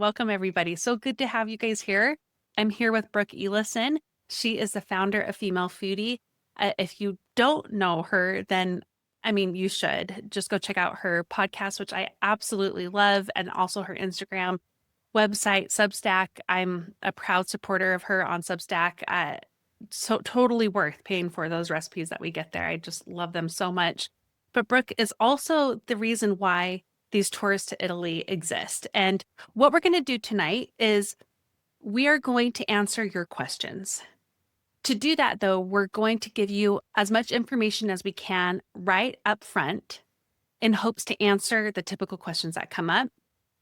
Welcome, everybody. So good to have you guys here. I'm here with Brooke Eliason. She is the founder of Female Foodie. If you don't know her, then you should just go check out her podcast, which I absolutely love, and also her Instagram, website, Substack. I'm a proud supporter of her on Substack. So totally worth paying for those recipes that we get there. I just love them so much. But Brooke is also the reason why these tours to Italy exist. And what we're going to do tonight is we are going to answer your questions. To do that, though, we're going to give you as much information as we can right up front in hopes to answer the typical questions that come up.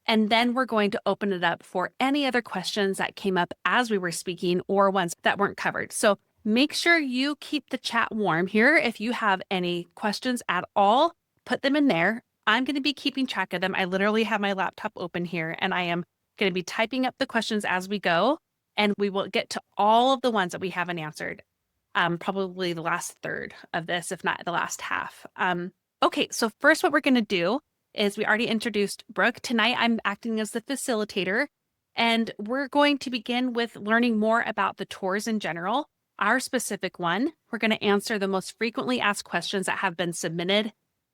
And then we're going to open it up for any other questions that came up as we were speaking or ones that weren't covered. So make sure you keep the chat warm here. If you have any questions at all, put them in there. I'm going to be keeping track of them. I literally have my laptop open here and I am going to be typing up the questions as we go. And we will get to all of the ones that we haven't answered, probably the last third of this, if not the last half. Okay, so first what we're going to do is we already introduced Brooke. Tonight, I'm acting as the facilitator, and we're going to begin with learning more about the tours in general. Our specific one, we're going to answer the most frequently asked questions that have been submitted,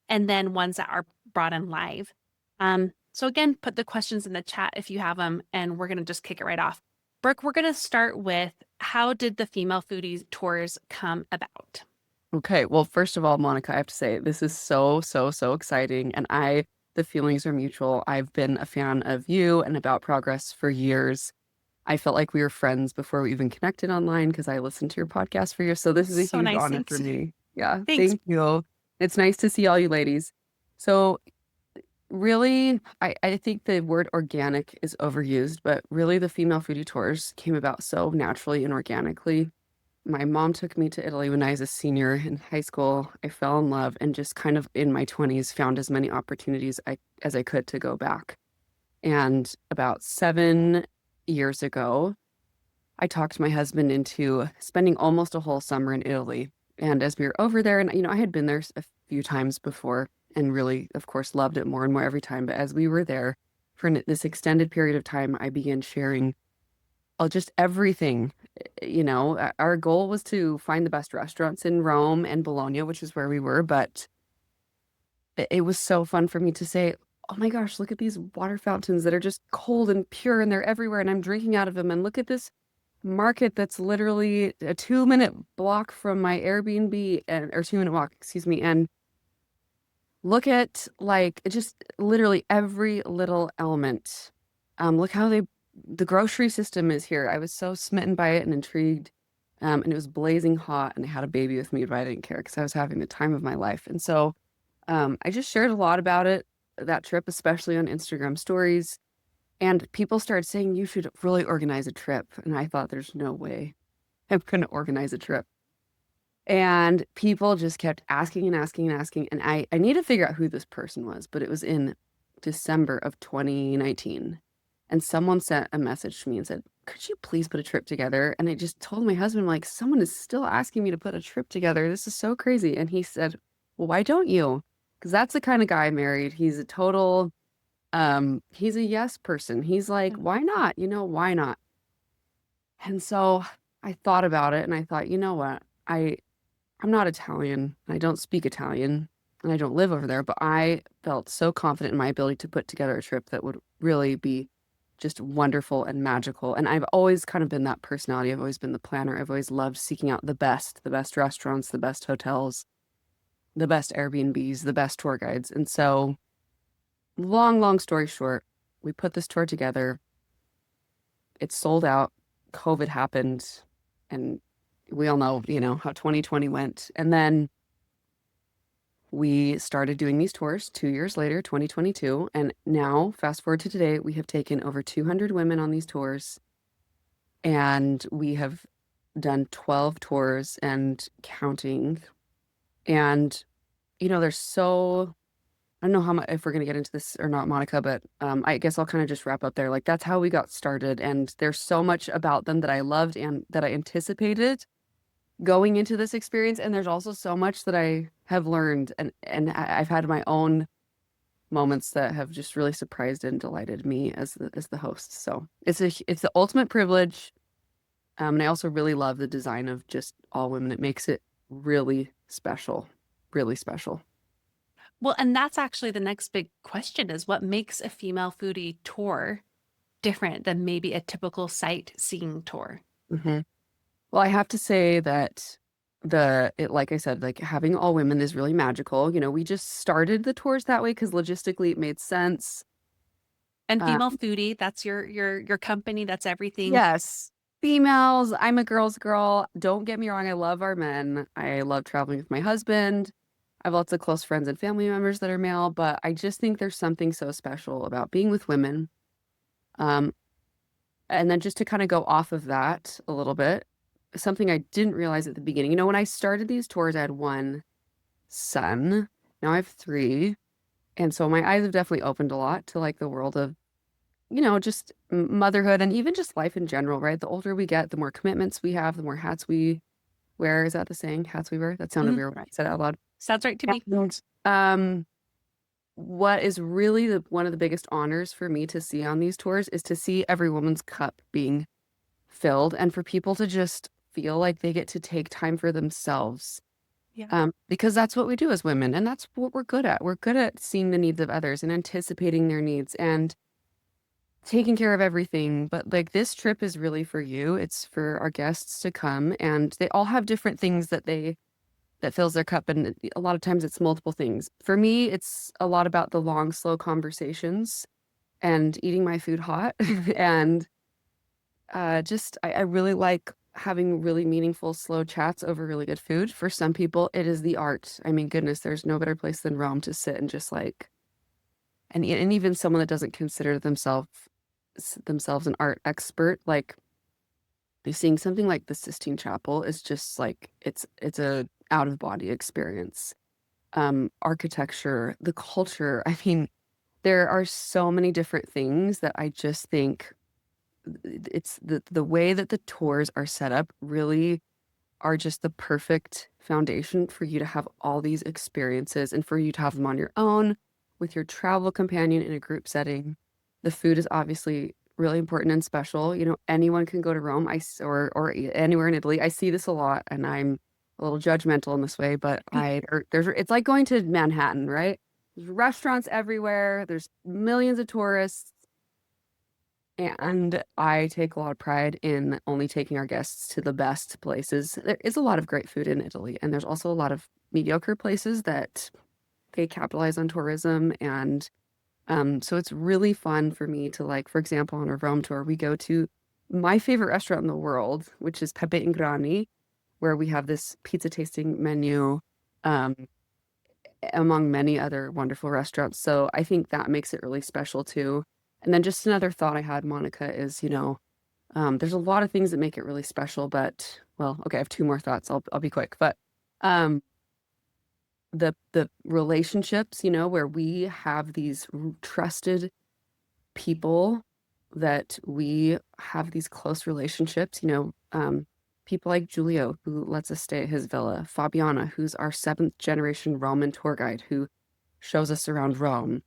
and then ones that are brought in live. So again, put the questions in the chat if you have them, and we're going to just kick it right off. Brooke, we're going to start with, how did the Female Foodie tours come about? Okay, well, first of all, Monica, I have to say this is so exciting, and the feelings are mutual. I've been a fan of you and About Progress for years. I felt like we were friends before we even connected online because I listened to your podcast for years. So this is a So huge nice, honor thanks. for me. Yeah, Thanks. thank you. It's nice to see all you ladies. So really, I think the word organic is overused, but really the Female Foodie tours came about so naturally and organically. My mom took me to Italy when I was a senior in high school. I fell in love and just kind of in my 20s found as many opportunities as I could to go back. And about 7 years ago, I talked my husband into spending almost a whole summer in Italy. And as we were over there, and I had been there a few times before and really, of course, loved it more and more every time. But as we were there for this extended period of time, I began sharing just everything. Our goal was to find the best restaurants in Rome and Bologna, which is where we were. But it was so fun for me to say, oh my gosh, look at these water fountains that are just cold and pure and they're everywhere and I'm drinking out of them. And look at this market that's literally a 2-minute block from my Airbnb or 2-minute walk, excuse me. And look at like just literally every little element. Look how the grocery system is here. I was so smitten by it and intrigued. And it was blazing hot and I had a baby with me, but I didn't care because I was having the time of my life. And so I just shared a lot about it, that trip, especially on Instagram stories. And people started saying, you should really organize a trip. And I thought, there's no way I'm going to organize a trip. And people just kept asking and asking and asking. And I need to figure out who this person was, but it was in December of 2019. And someone sent a message to me and said, could you please put a trip together? And I just told my husband, like, someone is still asking me to put a trip together. This is so crazy. And he said, well, why don't you? Because that's the kind of guy I married. He's a total, he's a yes person. He's like, why not? Why not? And so I thought about it and I thought, you know what? I'm not Italian. I don't speak Italian and I don't live over there, but I felt so confident in my ability to put together a trip that would really be just wonderful and magical. And I've always kind of been that personality. I've always been the planner. I've always loved seeking out the best restaurants, the best hotels, the best Airbnbs, the best tour guides. And so long story short, we put this tour together. It sold out. COVID happened and we all know, how 2020 went. And then we started doing these tours 2 years later, 2022. And now, fast forward to today, we have taken over 200 women on these tours. And we have done 12 tours and counting. And, there's so, I don't know how much, if we're going to get into this or not, Monica, but I guess I'll kind of just wrap up there. Like, that's how we got started. And there's so much about them that I loved and that I anticipated going into this experience. And there's also so much that I have learned and I've had my own moments that have just really surprised and delighted me as the host. So it's the ultimate privilege. And I also really love the design of just all women. It makes it really special, really special. Well, and that's actually the next big question is what makes a female foodie tour different than maybe a typical sightseeing tour? Hmm. Well, I have to say that like I said, like having all women is really magical. You know, we just started the tours that way because logistically it made sense. And Uh, Female Foodie, that's your company, that's everything. yes, females. I'm a girl's girl. Don't get me wrong. I love our men. I love traveling with my husband. I have lots of close friends and family members that are male, but I just think there's something so special about being with women. Um, and then just to kind of go off of that a little bit, something I didn't realize at the beginning. You know, when I started these tours, I had one son. Now I have three. And so my eyes have definitely opened a lot to like the world of, just motherhood and even just life in general, right? The older we get, the more commitments we have, the more hats we wear. Is that the saying? Hats we wear? That sounded Mhm. weird when I said it out loud. Sounds right to me. And, what is really one of the biggest honors for me to see on these tours is to see every woman's cup being filled and for people to just feel like they get to take time for themselves. Yeah. Because that's what we do as women, and that's what we're good at. We're good at seeing the needs of others and anticipating their needs and taking care of everything. But like this trip is really for you. It's for our guests to come, and they all have different things that fills their cup, and a lot of times it's multiple things. For me, it's a lot about the long, slow conversations and eating my food hot, and just I really like having really meaningful, slow chats over really good food. For some people, it is the art. I mean, goodness, there's no better place than Rome to sit and just like and even someone that doesn't consider themselves an art expert, like seeing something like the Sistine Chapel is just like it's a out of body experience. Architecture, the culture. I mean, there are so many different things that I just think it's the way that the tours are set up really are just the perfect foundation for you to have all these experiences and for you to have them on your own with your travel companion in a group setting. The food is obviously really important and special. You know, anyone can go to Rome, or anywhere in Italy. I see this a lot, and I'm a little judgmental in this way, but there's it's like going to Manhattan, right? There's restaurants everywhere. There's millions of tourists. And I take a lot of pride in only taking our guests to the best places. There is a lot of great food in Italy, and there's also a lot of mediocre places that they capitalize on tourism. And so it's really fun for me to like, for example, on a Rome tour, we go to my favorite restaurant in the world, which is Pepe and Grani, where we have this pizza tasting menu, um, among many other wonderful restaurants. So I think that makes it really special too. And then just another thought I had, Monica, is, there's a lot of things that make it really special, but well, okay, I have two more thoughts. I'll be quick. But um the relationships, where we have these trusted people that we have these close relationships, people like Giulio, who lets us stay at his villa, Fabiana, who's our seventh generation Roman tour guide who shows us around Rome.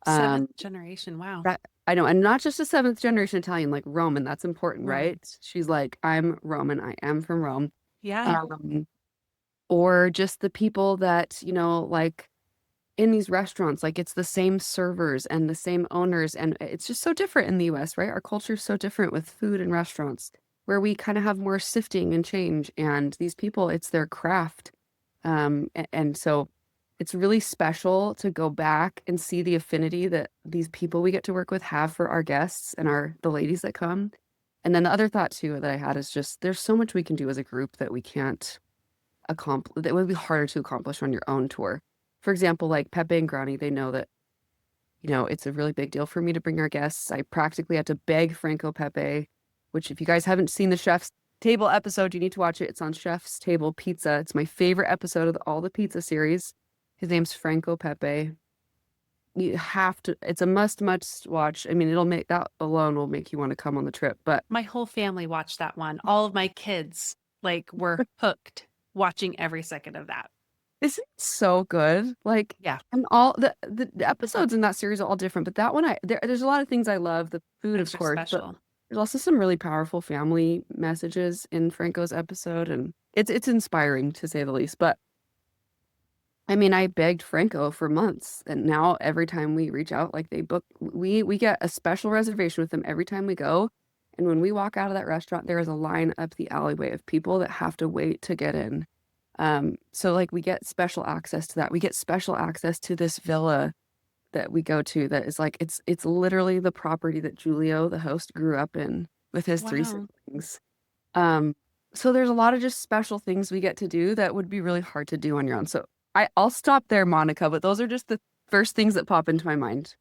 Um, Seventh generation. Wow. that I know, and not just a seventh generation Italian, like Roman, that's important, right? Roman. She's like, I'm Roman, I am from Rome. Yeah. Um, or just the people that, like in these restaurants, like it's the same servers and the same owners, and it's just so different in the US, right? Our culture is so different with food and restaurants, where we kind of have more sifting and change, and these people, it's their craft. And so it's really special to go back and see the affinity that these people we get to work with have for our guests and the ladies that come. And then the other thought too that I had is just there's so much we can do as a group that we can't accomplish, that would be harder to accomplish on your own tour. For example, like Pepe and Grani, they know that, it's a really big deal for me to bring our guests. I practically had to beg Franco Pepe, which if you guys haven't seen the Chef's Table episode, you need to watch it. It's on Chef's Table Pizza. It's my favorite episode of all the pizza series. His name's Franco Pepe. You have to, it's a must watch. I mean, it'll make that alone will make you want to come on the trip. But My whole family watched that one. All of my kids like were hooked watching every second of that. Isn't it so good? Like, Yeah, and all the episodes in that series are all different, but that one there's a lot of things I love. The food, of extra course, but special. there's also some really powerful family messages in Franco's episode, and it's inspiring to say the least. But I mean, I begged Franco for months, and now every time we reach out, like they book, we get a special reservation with them every time we go. And when we walk out of that restaurant, there is a line up the alleyway of people that have to wait to get in. So like we get special access to that. We get special access to this villa that we go to that is like it's literally the property that Julio, the host, grew up in with his three Wow. siblings. Um, so there's a lot of just special things we get to do that would be really hard to do on your own. So I'll stop there, Monica, but those are just the first things that pop into my mind.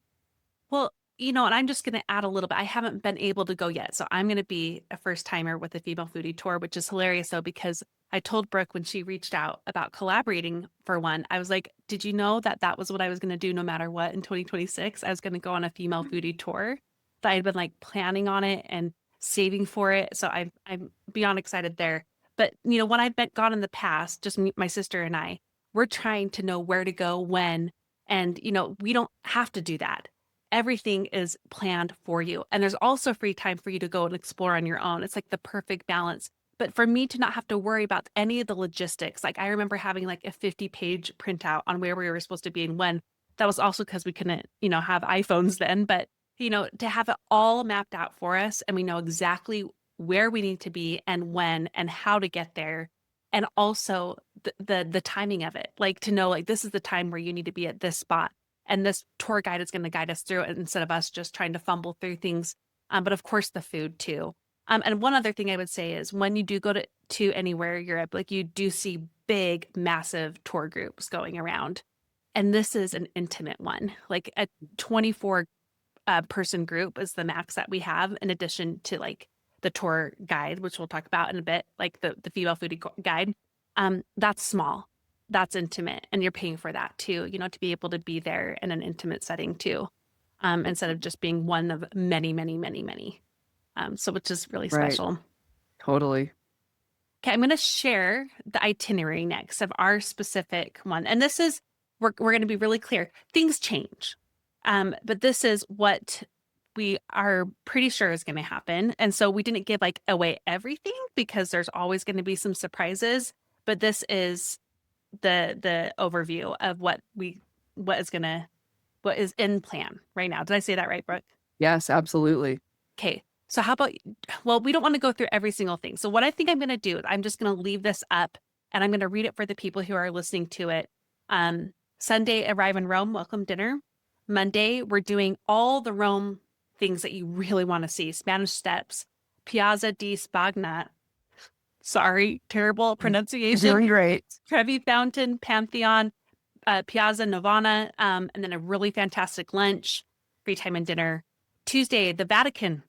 Well, and I'm just going to add a little bit. I haven't been able to go yet. So I'm going to be a first timer with the Female Foodie Tour, which is hilarious though, because I told Brooke when she reached out about collaborating for one, I was like, did you know that that was what I was going to do no matter what in 2026? I was going to go on a Female Foodie Tour. That I had been like planning on it and saving for it. So I'm beyond excited there. But when I've been gone in the past, just my sister and I, we're trying to know where to go when, and we don't have to do that. Everything is planned for you. And there's also free time for you to go and explore on your own. It's like the perfect balance. But for me to not have to worry about any of the logistics, like I remember having like a 50-page printout on where we were supposed to be and when. That was also because we couldn't, have iPhones then. But, to have it all mapped out for us and we know exactly where we need to be and when and how to get there. And also the timing of it, like to know like this is the time where you need to be at this spot and this tour guide is going to guide us through it instead of us just trying to fumble through things. But of course, the food too. And one other thing I would say is when you do go to anywhere Europe, like you do see big, massive tour groups going around. And this is an intimate one, like a 24 person group is the max that we have, in addition to like the tour guide, which we'll talk about in a bit, like the female foodie guide. That's small, that's intimate, and you're paying for that too, to be able to be there in an intimate setting too, instead of just being one of many, many, many, many. So which is really Right. special. Totally. Okay, I'm going to share the itinerary next of our specific one. And this is, we're going to be really clear. Things change. But this is what we are pretty sure is going to happen. And so we didn't give like away everything because there's always going to be some surprises. But this is the overview of what is gonna what is in plan right now. Did I say that right, Brooke? Yes, absolutely. Okay. So how about, well, we don't want to go through every single thing. So what I think I'm going to do is I'm just going to leave this up and I'm going to read it for the people who are listening to it. Sunday, arrive in Rome, welcome dinner. Monday, we're doing all the Rome things that you really want to see. Spanish Steps, Piazza di Spagna. Sorry, terrible You're pronunciation. doing great. Trevi Fountain, Pantheon, Piazza Navona, and then a really fantastic lunch, free time and dinner. Tuesday, the Vatican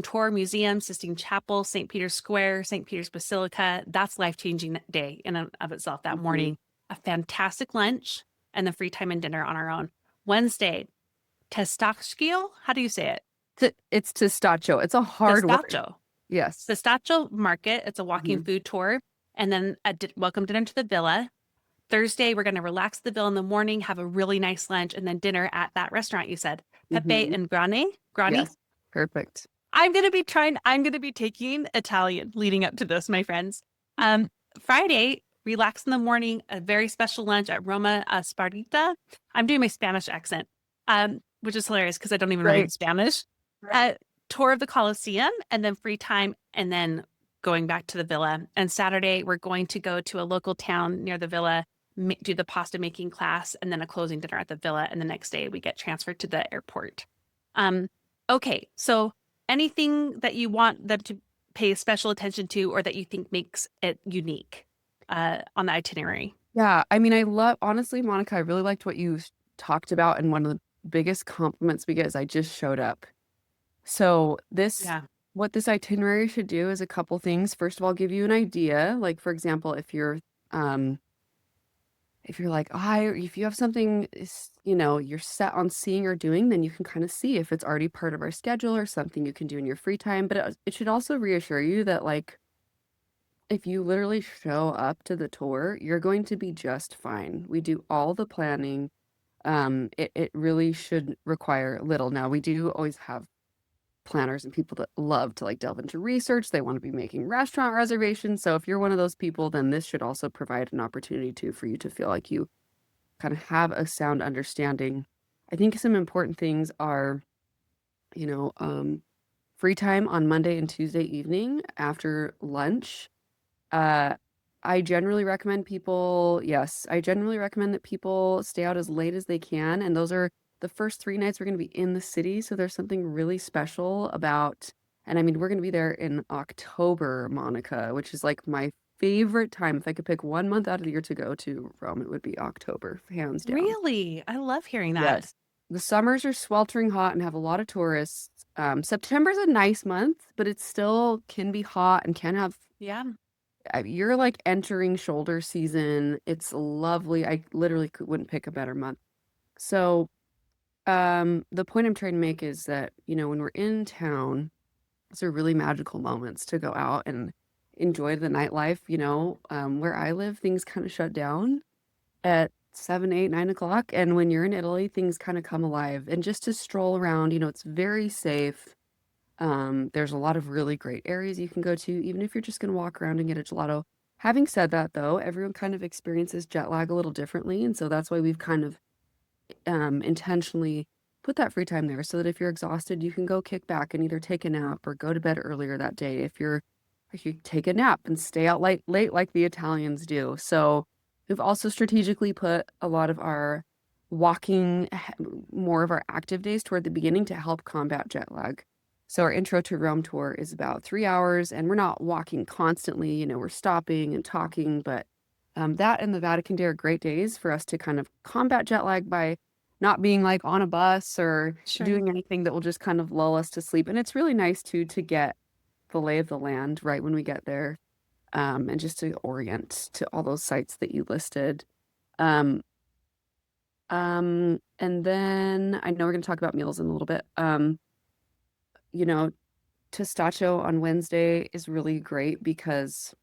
tour, museum, Sistine Chapel, St. Peter's Square, St. Peter's Basilica. That's life-changing day in and of itself that Mhm. morning. A fantastic lunch and the free time and dinner on our own. Wednesday, Testaccio. How do you say it? It's Testaccio. It's a hard word. Testaccio. Yes. Testaccio Market. It's a walking Mhm. food tour. And then a welcome dinner to the villa. Thursday, we're going to relax at the villa in the morning, have a really nice lunch, and then dinner at that restaurant you said. Pepe Mhm. and Grani. Yes. Perfect. I'm going to be taking Italian leading up to this, my friends. Friday, relax in the morning, a very special lunch at Roma Sparita. I'm doing my Spanish accent, which is hilarious because I don't even know any Great. Spanish. Uh, Tour of the Colosseum and then free time and then going back to the villa. And Saturday, we're going to go to a local town near the villa, do the pasta making class, and then a closing dinner at the villa. And the next day, we get transferred to the airport. Um, okay, so anything that you want them to pay special attention to or that you think makes it unique on the itinerary? Yeah, I mean, I love, honestly, Monica, I really liked what you talked about, and one of the biggest compliments we get is I just showed up. So Yeah. what this itinerary should do is a couple things. First of all, give you an idea. Like, for example, if you're like, if you have something, you're set on seeing or doing, then you can kind of see if it's already part of our schedule or something you can do in your free time. But it should also reassure you that like if you literally show up to the tour, you're going to be just fine. We do all the planning. It really should require little. Now, we do always have planners and people that love to like delve into research. They want to be making restaurant reservations. So if you're one of those people, then this should also provide an opportunity to for you to feel like you kind of have a sound understanding. I think some important things are, you know, free time on Monday and Tuesday evening after lunch. Uh, I generally recommend people, yes, I generally recommend that people stay out as late as they can. And those are the first 3 nights we're going to be in the city. So there's something really special about, and I mean, we're going to be there in October, Monica, which is like my favorite time. If I could pick 1 month out of the year to go to Rome, it would be October, hands down. Really? I love hearing that. Yes. The summers are sweltering hot and have a lot of tourists. September's a nice month, but it still can be hot and can have Yeah. you're like entering shoulder season. It's lovely. I literally wouldn't pick a better month. So, the point I'm trying to make is that, when we're in town, these are really magical moments to go out and enjoy the nightlife. Where I live, things kind of shut down at 7, 8, 9 o'clock. And when you're in Italy, things kind of come alive. And just to stroll around, it's very safe. There's a lot of really great areas you can go to, even if you're just going to walk around and get a gelato. Having said that, though, everyone kind of experiences jet lag a little differently. And so that's why we've kind of intentionally put that free time there so that if you're exhausted, you can go kick back and either take a nap or go to bed earlier that day. If you take a nap and stay out late like the Italians do. So we've also strategically put a lot of our walking, more of our active days toward the beginning to help combat jet lag. So our intro to Rome tour is about 3 hours, and we're not walking constantly. We're stopping and talking, but that and the Vatican Day are great days for us to kind of combat jet lag by not being like on a bus or Sure. doing anything that will just kind of lull us to sleep. And it's really nice too to get the lay of the land right when we get there, and just to orient to all those sites that you listed. Um, and then I know we're going to talk about meals in a little bit. You know, Testaccio on Wednesday is really great because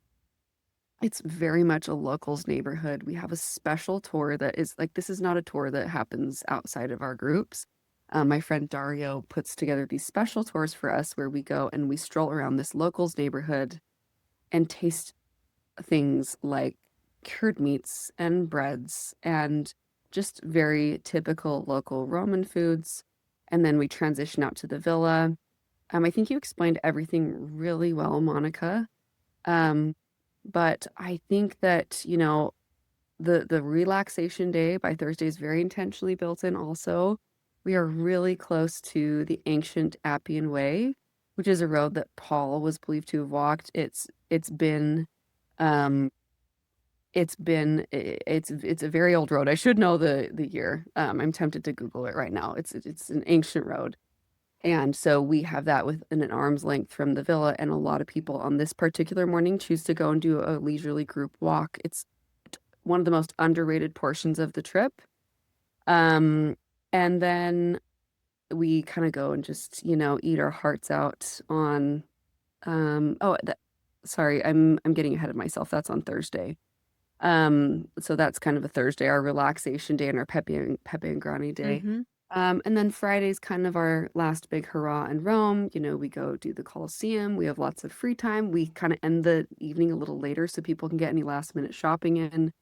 it's very much a locals neighborhood. We have a special tour that is like, this is not a tour that happens outside of our groups. My friend Dario puts together these special tours for us where we go and we stroll around this locals neighborhood and taste things like cured meats and breads and just very typical local Roman foods. And then we transition out to the villa. I think you explained everything really well, Monica. Um, but I think that, the relaxation day by Thursday is very intentionally built in also. We are really close to the ancient Appian Way, which is a road that Paul was believed to have walked. Um it's a very old road. I should know the year. I'm tempted to Google it right now. It's an ancient road. And so we have that within an arm's length from the villa, and a lot of people on this particular morning choose to go and do a leisurely group walk. It's one of the most underrated portions of the trip. Um, and then we kind of go and just, eat our hearts out on oh, sorry, I'm getting ahead of myself. That's on Thursday. So that's kind of a Thursday, our relaxation day and our Pepe and Grani day. Mm-hmm. And then Friday's kind of our last big hurrah in Rome. We go do the Colosseum. We have lots of free time. We kind of end the evening a little later so people can get any last minute shopping in.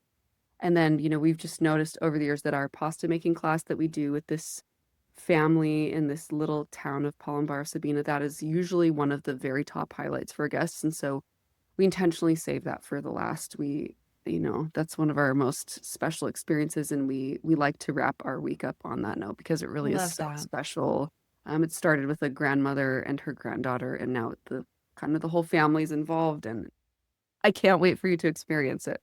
And then, we've just noticed over the years that our pasta making class that we do with this family in this little town of Palombara Sabina, that is usually one of the very top highlights for guests. And so we intentionally save that for the last. That's one of our most special experiences, and we like to wrap our week up on that note because it really is Love so that. special. It started with a grandmother and her granddaughter, and now the kind of the whole family's involved, and I can't wait for you to experience it.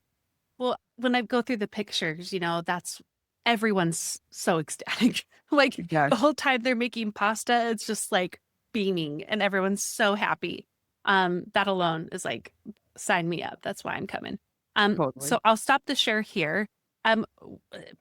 Well, when I go through the pictures, that's everyone's so ecstatic. Like the Yes, whole time they're making pasta, it's just like beaming and everyone's so happy. That alone is like, sign me up. That's why I'm coming. So totally. I'll stop the share here.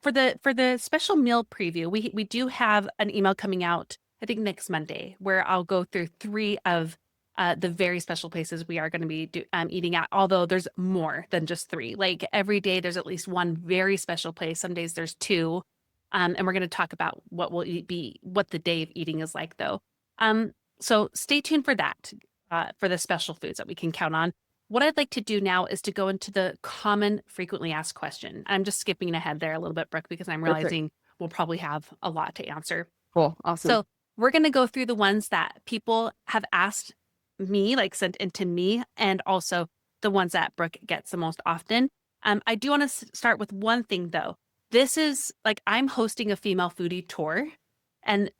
For the special meal preview, we do have an email coming out, I think next Monday, where I'll go through three of the very special places we are going to be eating at, although there's more than just three. Like every day, there's at least one very special place. Some days there's two. And we're going to talk about what what the day of eating is like, though. So stay tuned for that, for the special foods that we can count on. What I'd like to do now is to go into the common frequently asked question. I'm just skipping ahead there a little bit, Brooke, because I'm Perfect. realizing we'll probably have a lot to answer. Cool. Awesome. So we're going to go through the ones that people have asked me, like sent into me, and also the ones that Brooke gets the most often. I do want to start with one thing though. This is like I'm hosting a female foodie tour. And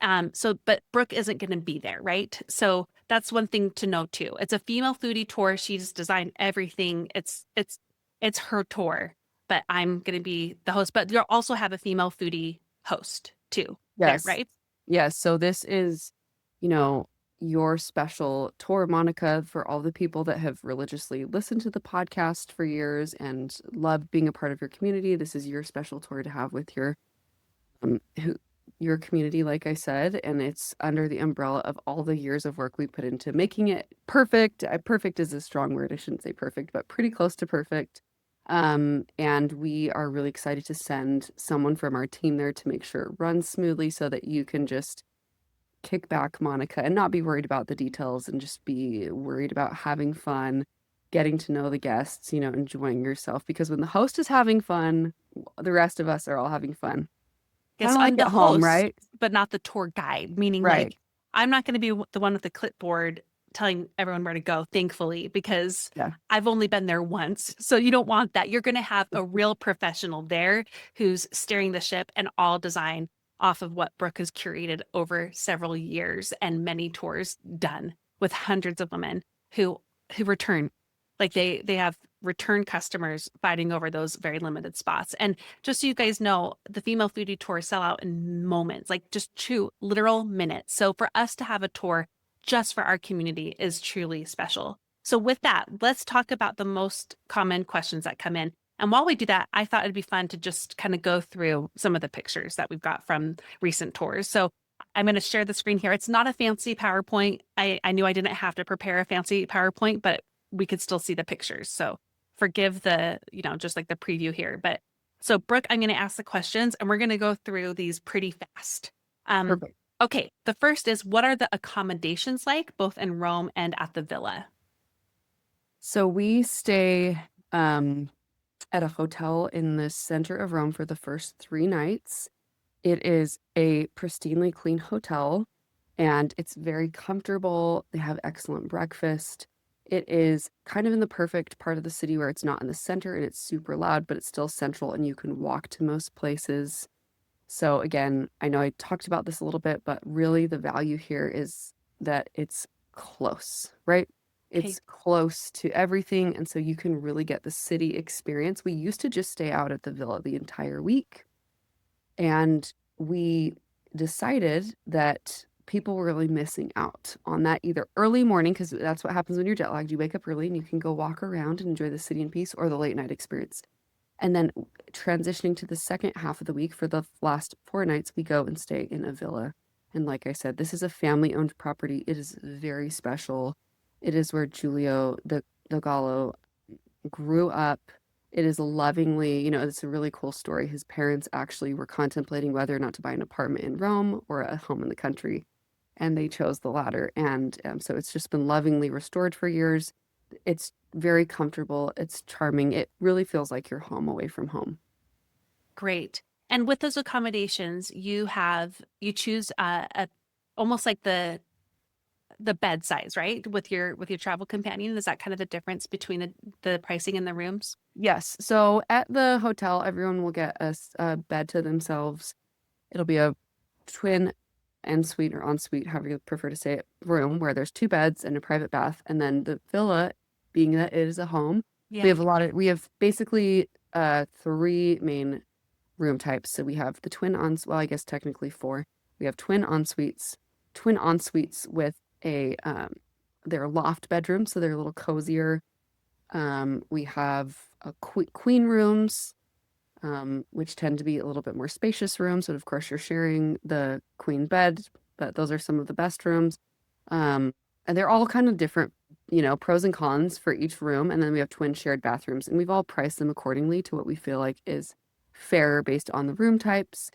but Brooke isn't going to be there, right? So that's one thing to know too. It's a female foodie tour. She's designed everything. It's her tour, but I'm going to be the host. But you'll also have a female foodie host too there, Yes. right? Yes. So this is, you know, your special tour, Monica, for all the people that have religiously listened to the podcast for years and loved being a part of your community. This is your special tour to have with who, your community, like I said, and it's under the umbrella of all the years of work we put into making it perfect. Perfect is a strong word. I shouldn't say perfect, but pretty close to perfect. And we are really excited to send someone from our team there to make sure it runs smoothly so that you can just kick back, Monica, and not be worried about the details and just be worried about having fun, getting to know the guests, enjoying yourself. Because when the host is having fun, the rest of us are all having fun. Kind Yes, of I'm like the at home, host, right? but not the tour guide, meaning Right. like I'm not going to be the one with the clipboard telling everyone where to go, thankfully, because Yeah. I've only been there once. So you don't want that. You're going to have a real professional there who's steering the ship and all design off of what Brooke has curated over several years and many tours done with hundreds of women who return. Like they have return customers fighting over those very limited spots. And just so you guys know, the female foodie tours sell out in moments, like just 2 literal minutes. So for us to have a tour just for our community is truly special. So with that, let's talk about the most common questions that come in. And while we do that, I thought it'd be fun to just kind of go through some of the pictures that we've got from recent tours. So I'm going to share the screen here. It's not a fancy PowerPoint. I knew I didn't have to prepare a fancy PowerPoint, but we could still see the pictures. So forgive the, just like the preview here. But so, Brooke, I'm going to ask the questions and we're going to go through these pretty fast. Um, Perfect. okay, the first is what are the accommodations like, both in Rome and at the villa? So we stay at a hotel in the center of Rome for the first 3 nights. It is a pristinely clean hotel and it's very comfortable. They have excellent breakfast. It is kind of in the perfect part of the city where it's not in the center and it's super loud, but it's still central and you can walk to most places. So again, I know I talked about this a little bit, but really the value here is that it's close, right? Okay, It's close to everything. And so you can really get the city experience. We used to just stay out at the villa the entire week. And we decided that people were really missing out on that either early morning, because that's what happens when you're jet lagged. You wake up early and you can go walk around and enjoy the city in peace, or the late night experience. And then transitioning to the second half of the week for the last 4 nights, we go and stay in a villa. And like I said, this is a family owned property. It is very special. It is where Giulio the Gallo grew up. It is lovingly, it's a really cool story. His parents actually were contemplating whether or not to buy an apartment in Rome or a home in the country, and they chose the latter. And so it's just been lovingly restored for years. It's very comfortable. It's charming. It really feels like you're home away from home. great. And with those accommodations, you choose a almost like the bed size, right? With your travel companion. Is that kind of the difference between the pricing in the rooms? Yes. So at the hotel, everyone will get a bed to themselves. It'll be a twin en suite or ensuite, however you prefer to say it, room where there's 2 beds and a private bath. And then the villa, being that it is a home, Yeah. we have basically 3 main room types. So we have the well, I guess technically 4. We have twin en suites with their loft bedrooms, so they're a little cozier. We have queen rooms, which tend to be a little bit more spacious rooms. But of course, you're sharing the queen bed, but those are some of the best rooms. Um, And they're all kind of different, pros and cons for each room. And then we have twin shared bathrooms, and we've all priced them accordingly to what we feel like is fair based on the room types.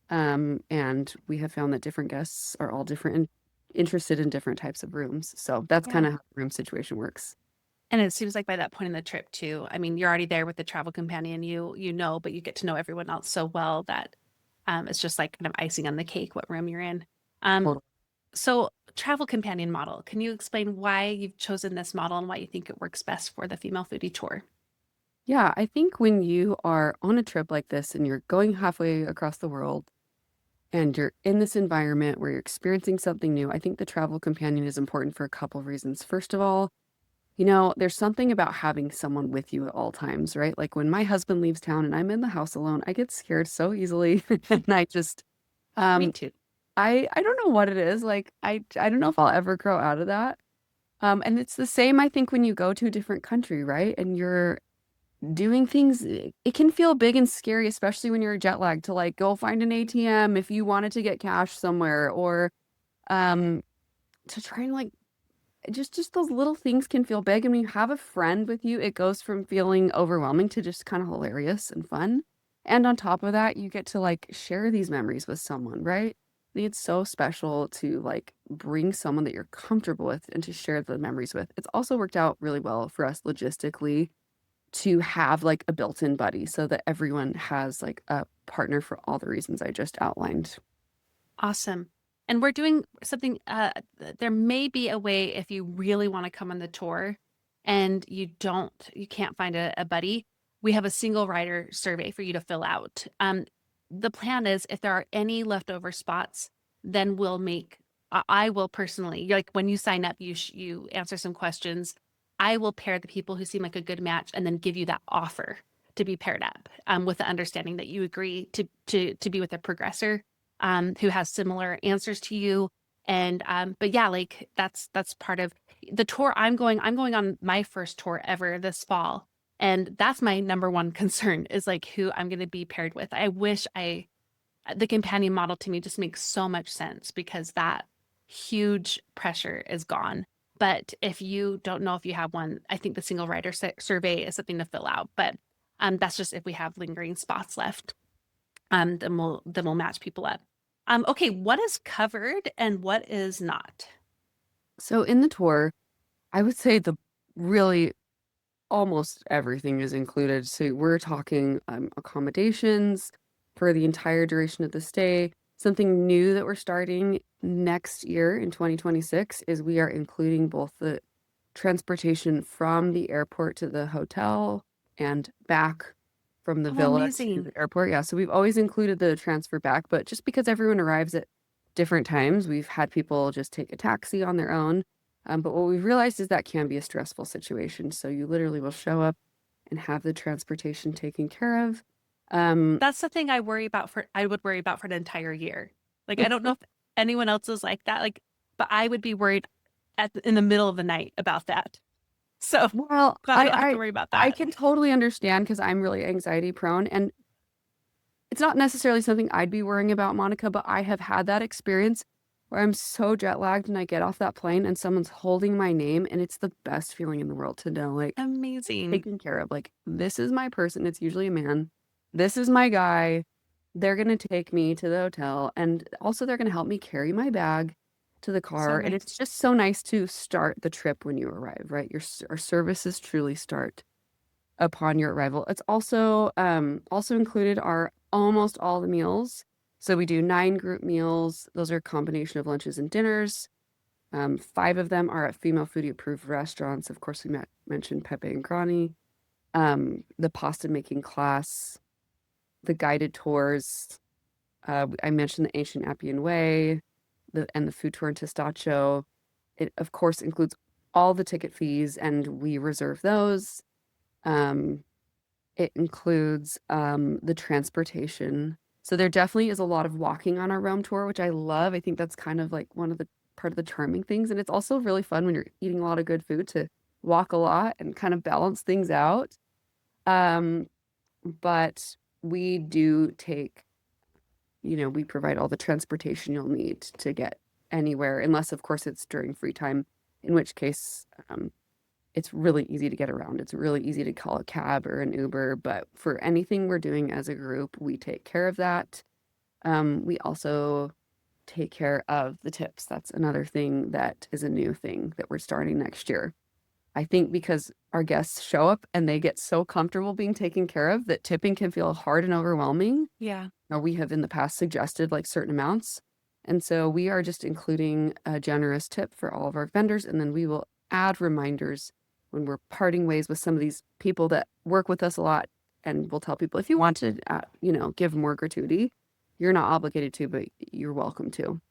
And we have found that different guests are all different and interested in different types of rooms. So that's kind Yeah. of how the room situation works. And it seems like by that point in the trip too, I mean, you're already there with the travel companion, but you get to know everyone else so well that it's just like kind of icing on the cake what room you're in. Um, Totally. so travel companion model, can you explain why you've chosen this model and why you think it works best for the female foodie tour? Yeah, I think when you are on a trip like this and you're going halfway across the world and you're in this environment where you're experiencing something new, I think the travel companion is important for a couple of reasons. First of all, there's something about having someone with you at all times, right? Like when my husband leaves town and I'm in the house alone, I get scared so easily. And I just, Me um, too. I don't know what it is. Like I don't know if I'll ever grow out of that. And it's the same, I think, when you go to a different country, right? And you're doing things, it can feel big and scary, especially when you're jet lagged, to like go find an ATM if you wanted to get cash somewhere, or um to try and like just those little things can feel big. And when you have a friend with you, it goes from feeling overwhelming to just kind of hilarious and fun. And on top of that, you get to like share these memories with someone, right? I think it's so special to like bring someone that you're comfortable with and to share the memories with. It's also worked out really well for us logistically to have like a built-in buddy so that everyone has like a partner for all the reasons I just outlined. Awesome. And we're doing something, there may be a way if you really want to come on the tour and you can't find a buddy, we have a single rider survey for you to fill out. The plan is if there are any leftover spots, then I will personally, like when you sign up, you answer some questions. I will pair the people who seem like a good match and then give you that offer to be paired up, with the understanding that you agree to be with a progressor who has similar answers to you. And but yeah, like that's part of the tour I'm going. I'm going on my first tour ever this fall. And that's my number one concern is like who I'm going to be paired with. The companion model to me just makes so much sense because that huge pressure is gone. But if you don't know if you have one, I think the single rider survey is something to fill out. But that's just if we have lingering spots left, then we'll match people up. Okay, what is covered and what is not? So in the tour, I would say the really almost everything is included. So we're talking accommodations for the entire duration of the stay. Something new that we're starting next year in 2026 is we are including both the transportation from the airport to the hotel and back from the Oh, villa to amazing. the airport. Yeah, so we've always included the transfer back, but just because everyone arrives at different times, we've had people just take a taxi on their own. But what we've realized is that can be a stressful situation. So you literally will show up and have the transportation taken care of. Um, That's the thing I would worry about for an entire year. Like I don't know if anyone else is like that. Like, but I would be worried in the middle of the night about that. So well, glad I don't have to worry about I that. can totally understand because I'm really anxiety prone, and it's not necessarily something I'd be worrying about, Monica, but I have had that experience where I'm so jet lagged and I get off that plane and someone's holding my name, and it's the best feeling in the world to know, like, Amazing. taken care of. Like, this is my person. It's usually a man. This is my guy. They're going to take me to the hotel. And also, they're going to help me carry my bag to the So car. And nice. it's just so nice to start the trip when you arrive, right? Our services truly start upon your arrival. It's also included are almost all the meals. So we do 9 group meals. Those are a combination of lunches and dinners. 5 of them are at female foodie approved restaurants. Of course, we mentioned Pepe and Grani. The pasta making class, the guided tours. I mentioned the ancient Appian Way, and the food tour in Testaccio. It of course includes all the ticket fees, and we reserve those. Um, it includes the transportation. So there definitely is a lot of walking on our Rome tour, which I love. I think that's kind of like one of the part of the charming things. And it's also really fun when you're eating a lot of good food to walk a lot and kind of balance things out. Um, but we do take, we provide all the transportation you'll need to get anywhere, unless of course it's during free time in which case, it's really easy to get around. It's really easy to call a cab or an Uber, but for anything we're doing as a group, we take care of that. We also take care of the tips. That's another thing that is a new thing that we're starting next year. I think because our guests show up and they get so comfortable being taken care of that tipping can feel hard and overwhelming. Yeah. Now, we have in the past suggested like certain amounts. And so we are just including a generous tip for all of our vendors. And then we will add reminders when we're parting ways with some of these people that work with us a lot. And we'll tell people if you want to, give more gratuity, you're not obligated to, but you're welcome to,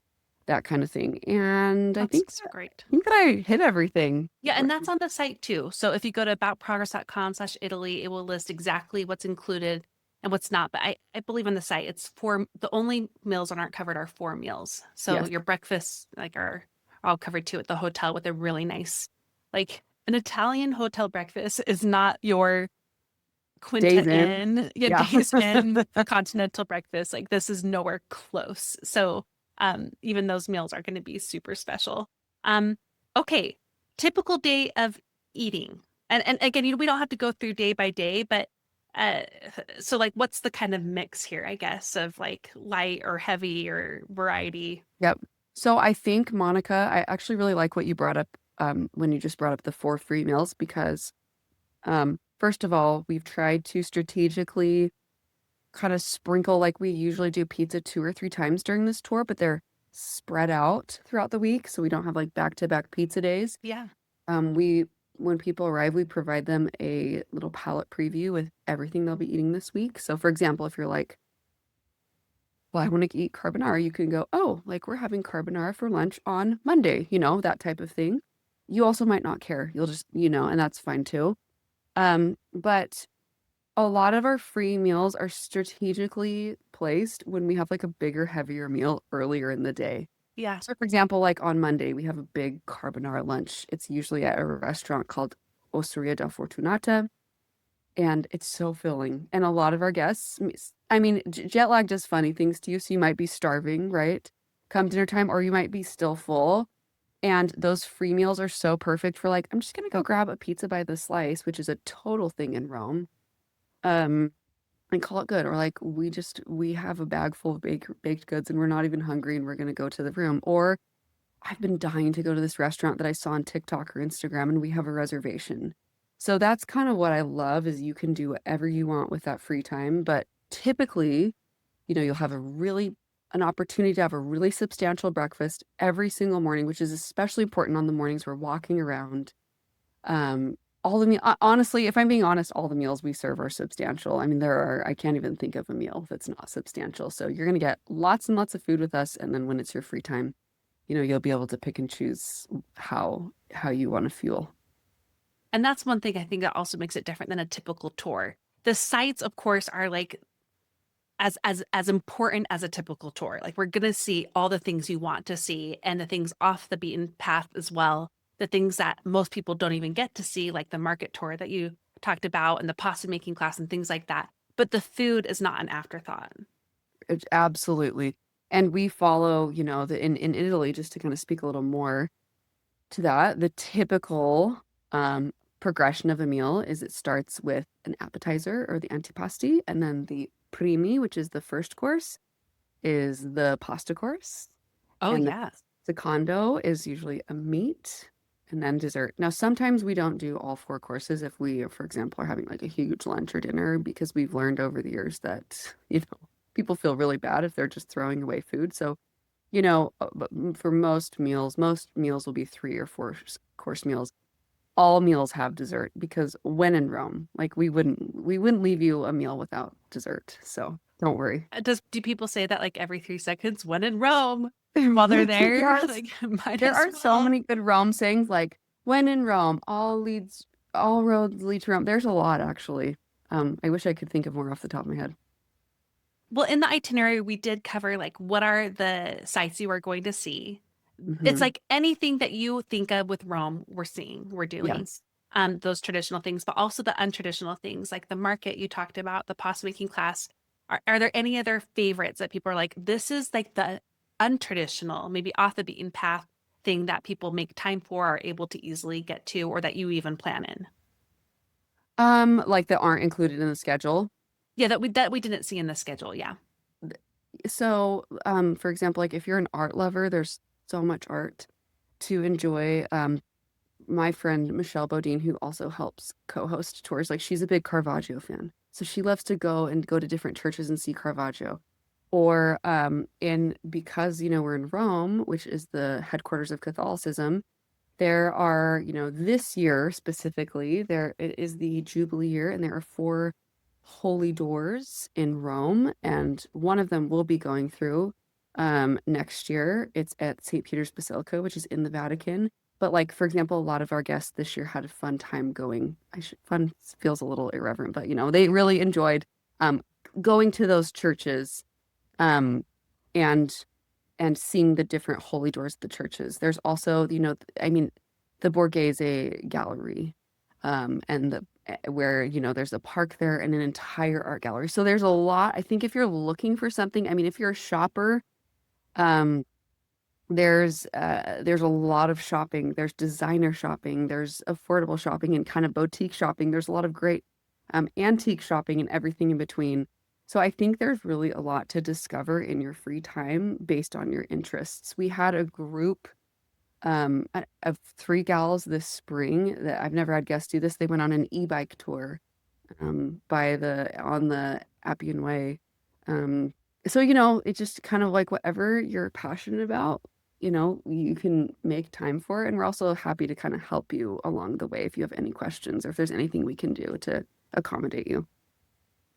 that kind of thing. And I That's think so great. that I hit everything. Yeah, and that's on the site too. So if you go to aboutprogress.com/Italy, it will list exactly what's included and what's not. But I believe on the site, it's four. The only meals that aren't covered are 4 meals. So Yes, your breakfasts like are all covered too at the hotel with a really nice, like an Italian hotel breakfast is not your days Quinta in. Inn, yeah, Yeah. Days Inn continental breakfast. Like this is nowhere close. So even those meals are going to be super special. Um, okay, typical day of eating. And again, we don't have to go through day by day, but uh so like what's the kind of mix here, I guess, of like light or heavy or variety? Yep. So I think, Monica, I actually really like what you brought up when you just brought up the 4 free meals because, first of all, we've tried to strategically kind of sprinkle like we usually do pizza 2 or 3 times during this tour, but they're spread out throughout the week, so we don't have like back-to-back pizza days. Yeah. We When people arrive, we provide them a little palette preview with everything they'll be eating this week. So, for example, if you're like, well, I want to eat carbonara, you can go, oh, like we're having carbonara for lunch on Monday, that type of thing. You also might not care. You'll just, and that's fine too. But a lot of our free meals are strategically placed when we have like a bigger, heavier meal earlier in the day. Yeah. So, for example, like on Monday, we have a big carbonara lunch. It's usually at a restaurant called Osteria da Fortunata, and it's so filling. And a lot of our guests, I mean, jet lag does funny things to you, so you might be starving, right? Come dinner time, or you might be still full. And those free meals are so perfect for like, I'm just gonna go grab a pizza by the slice, which is a total thing in Rome. Um, and call it good. Or like we have a bag full of baked goods and we're not even hungry and we're gonna go to the room. Or I've been dying to go to this restaurant that I saw on TikTok or Instagram and we have a reservation. So that's kind of what I love is you can do whatever you want with that free time. But typically, you'll have an opportunity to have a really substantial breakfast every single morning, which is especially important on the mornings we're walking around. All the meal, honestly, if I'm being honest, all the meals we serve are substantial. I mean, I can't even think of a meal that's not substantial. So you're going to get lots and lots of food with us. And then when it's your free time, you'll be able to pick and choose how you want to fuel. And that's one thing I think that also makes it different than a typical tour. The sites, of course, are like as important as a typical tour. Like we're gonna see all the things you want to see and the things off the beaten path as well. The things that most people don't even get to see, like the market tour that you talked about and the pasta making class and things like that. But the food is not an afterthought. Absolutely. And we follow, in Italy, just to kind of speak a little more to that, the typical progression of a meal is it starts with an appetizer or the antipasti, and then the primi, which is the first course, is the pasta course, Oh and the yeah. secondo is usually a meat, and then dessert. Now, sometimes we don't do all 4 courses if we, for example, are having like a huge lunch or dinner because we've learned over the years that, people feel really bad if they're just throwing away food. So, but for most meals will be 3 or 4 course meals. All meals have dessert because when in Rome, like we wouldn't leave you a meal without dessert. So don't worry. Do people say that like every 3 seconds when in Rome while they're there? Yes. Like might There as are so well. many good Rome sayings like when in Rome, all roads lead to Rome. There's a lot actually. I wish I could think of more off the top of my head. Well, in the itinerary, we did cover like what are the sites you are going to see. It's Hmm. like anything that you think of with Rome, we're doing. Yes. Those traditional things, but also the untraditional things like the market you talked about, the pasta making class. Are there any other favorites that people are like, this is like the untraditional, maybe off the beaten path thing that people make time for, are able to easily get to, or that you even plan in? Like that aren't included in the schedule. Yeah, that we didn't see in the schedule. Yeah. So, for example, like if you're an art lover, there's so much art to enjoy. My friend Michelle Bodine, who also helps co-host tours, like she's a big Caravaggio fan. So she loves to go to different churches and see Caravaggio. Or in because we're in Rome, which is the headquarters of Catholicism, there are, this year specifically, there it is the Jubilee year, and there are four holy doors in Rome, and one of them will be going through next year. It's at St. Peter's Basilica, which is in the Vatican. But like, for example, a lot of our guests this year had a fun time going. Fun feels a little irreverent, but they really enjoyed um going to those churches um and seeing the different holy doors of the churches. There's also, I mean, the Borghese Gallery, and where, there's a park there and an entire art gallery. So there's a lot. I think if you're looking for something, I mean, if you're a shopper, um, there's a lot of shopping. There's designer shopping, there's affordable shopping and kind of boutique shopping. There's a lot of great antique shopping and everything in between. So I think there's really a lot to discover in your free time based on your interests. We had a group of three gals this spring that I've never had guests do this. They went on an e-bike tour on the Appian Way. Um, so it's just kind of like whatever you're passionate about, you can make time for it. And we're also happy to kind of help you along the way if you have any questions or if there's anything we can do to accommodate you.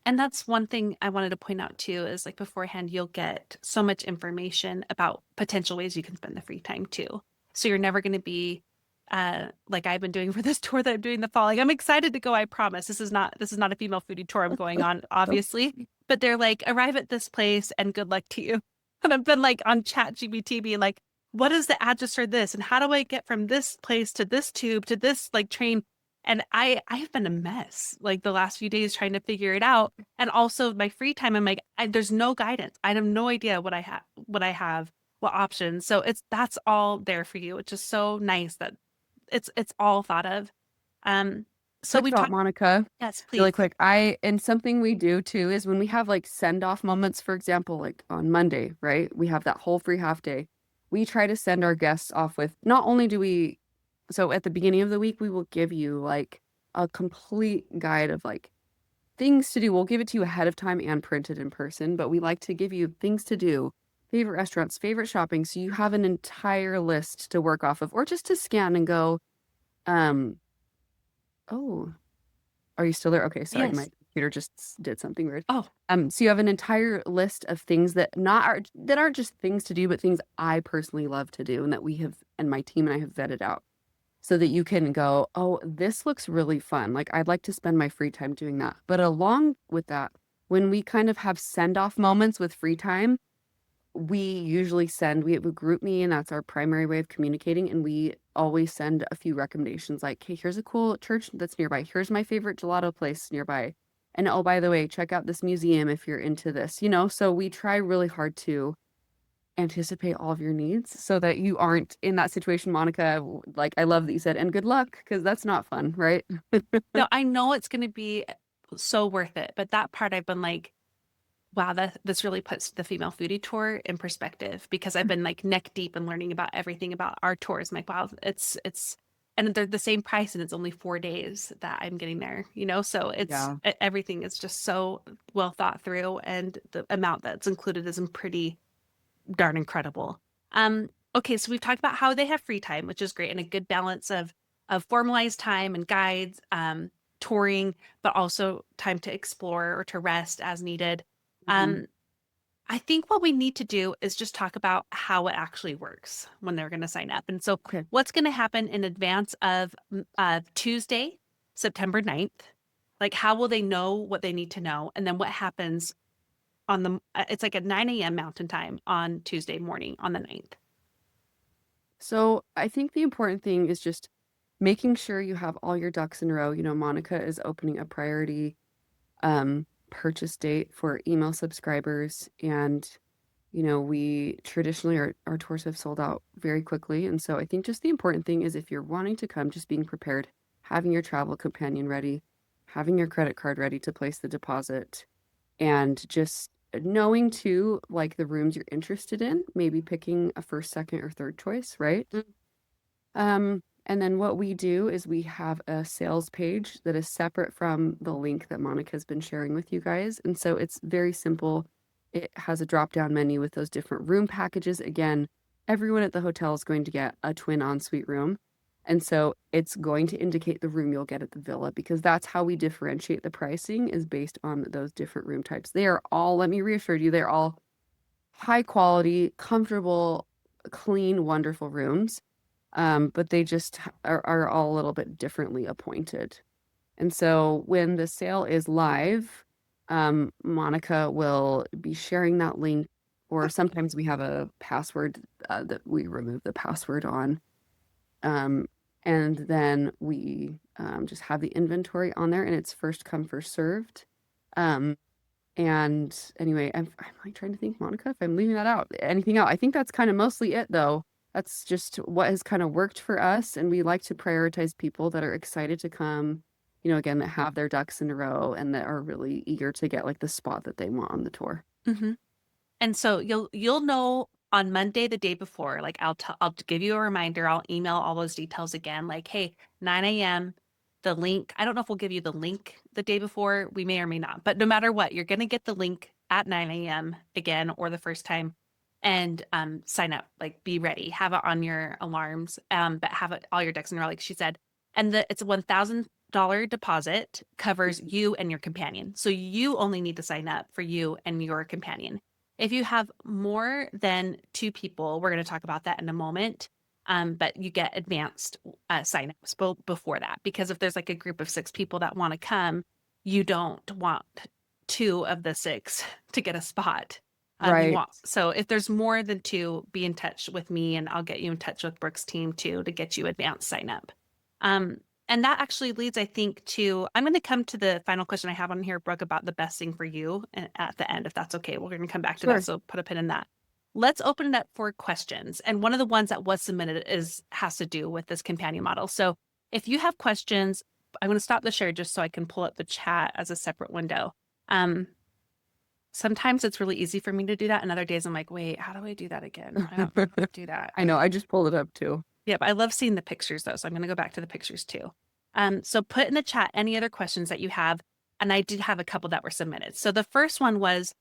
And that's one thing I wanted to point out too, is like beforehand, you'll get so much information about potential ways you can spend the free time too. So you're never going to be like I've been doing for this tour that I'm doing the fall. Like I'm excited to go, I promise. This is not a female foodie tour I'm going on, Oh, obviously. But they're like, arrive at this place and good luck to you. And I've been like on Chat GPT being like, what is the address for this? And how do I get from this place to this tube to this like train? And I have been a mess like the last few days trying to figure it out. And also my free time, I'm like, there's no guidance. I have no idea what I have, what options. So that's all there for you, which is so nice that it's all thought of. Um, so quick we've thought, talked, Monica, yes, really please. quick. And something we do too is when we have like send off moments, for example, like on Monday, right? We have that whole free half day. We try to send our guests off with not only do we, so at the beginning of the week, we will give you like a complete guide of like things to do. We'll give it to you ahead of time and print it in person, but we like to give you things to do, favorite restaurants, favorite shopping. So you have an entire list to work off of, or just to scan and go, um, oh, are you still there? Okay, sorry, my Yes. computer just did something weird. Oh, So you have an entire list of things that aren't just things to do, but things I personally love to do and that we have and my team and I have vetted out so that you can go, oh, this looks really fun. Like I'd like to spend my free time doing that. But along with that, when we kind of have send off moments with free time, we have a group me and that's our primary way of communicating. And we always send a few recommendations like, hey, here's a cool church that's nearby. Here's my favorite gelato place nearby. And oh, by the way, check out this museum if you're into this, So we try really hard to anticipate all of your needs so that you aren't in that situation, Monica. Like, I love that you said, and good luck, because that's not fun, right? no, I know it's going to be so worth it, but that part I've been like, wow, this really puts the female foodie tour in perspective because I've been like neck deep in learning about everything about our tours. I'm like, wow, and they're the same price and it's only 4 days that I'm getting there. So Yeah. everything is just so well thought through and the amount that's included is pretty darn incredible. Okay, so we've talked about how they have free time, which is great, and a good balance of formalized time and guides, touring, but also time to explore or to rest as needed. Mhm. Um, I think what we need to do is just talk about how it actually works when they're going to sign up. And so, Okay. what's going to happen in advance of Tuesday, September 9th? Like, how will they know what they need to know? And then what happens it's like at 9 a.m. Mountain Time on Tuesday morning on the 9th. So I think the important thing is just making sure you have all your ducks in a row. Monica is opening a priority purchase date for email subscribers and We traditionally, our tours have sold out very quickly. And so I think just the important thing is if you're wanting to come, just being prepared, having your travel companion ready, having your credit card ready to place the deposit, and just knowing too, like the rooms you're interested in, maybe picking a first, second, or third choice, right? And then what we do is we have a sales page that is separate from the link that Monica's been sharing with you guys. And so it's very simple. It has a drop-down menu with those different room packages. Again, everyone at the hotel is going to get a twin ensuite room. And so it's going to indicate the room you'll get at the villa because that's how we differentiate the pricing is based on those different room types. They are all, let me reassure you, they're all high quality, comfortable, clean, wonderful rooms. But they just are all a little bit differently appointed. And so when the sale is live, Monica will be sharing that link, or sometimes we have a password that we remove the password on. Um, and then we just have the inventory on there, and it's first come, first served. Um, and anyway, I'm like trying to think, Monica, if I'm leaving that out, anything out. I think that's kind of mostly it, though. That's just what has kind of worked for us. And we like to prioritize people that are excited to come, again, that have their ducks in a row and that are really eager to get like the spot that they want on the tour. Mm-hmm. And so you'll know on Monday the day before, like I'll give you a reminder, I'll email all those details again, like, hey, 9 a.m. the link. I don't know if we'll give you the link the day before, we may or may not, but no matter what, you're gonna get the link at 9 a.m. again or the first time and sign up, like be ready, have it on your alarms, but have it all your ducks in a row, like she said. And it's a $1,000 deposit covers you and your companion. So you only need to sign up for you and your companion. If you have more than two people, we're going to talk about that in a moment. But you get advanced signups before that because if there's like a group of six people that want to come, you don't want two of the six to get a spot. You Right. want so if there's more than two, be in touch with me and I'll get you in touch with Brooke's team too to get you advanced sign up. Um, and that actually leads, I think, to I'm going to come to the final question I have on here, Brooke, about the best thing for you at the end, if that's okay. We're going to come back to that. Sure. So put a pin in that. Let's open it up for questions. And one of the ones that was submitted has to do with this companion model. So if you have questions, I'm going to stop the share just so I can pull up the chat as a separate window. Sometimes it's really easy for me to do that. And other days I'm like, wait, how do I do that again? I don't know how to do that. I know. I just pulled it up too. Yep, I love seeing the pictures though, so I'm going to go back to the pictures too. So put in the chat any other questions that you have, and I did have a couple that were submitted. So the first one was,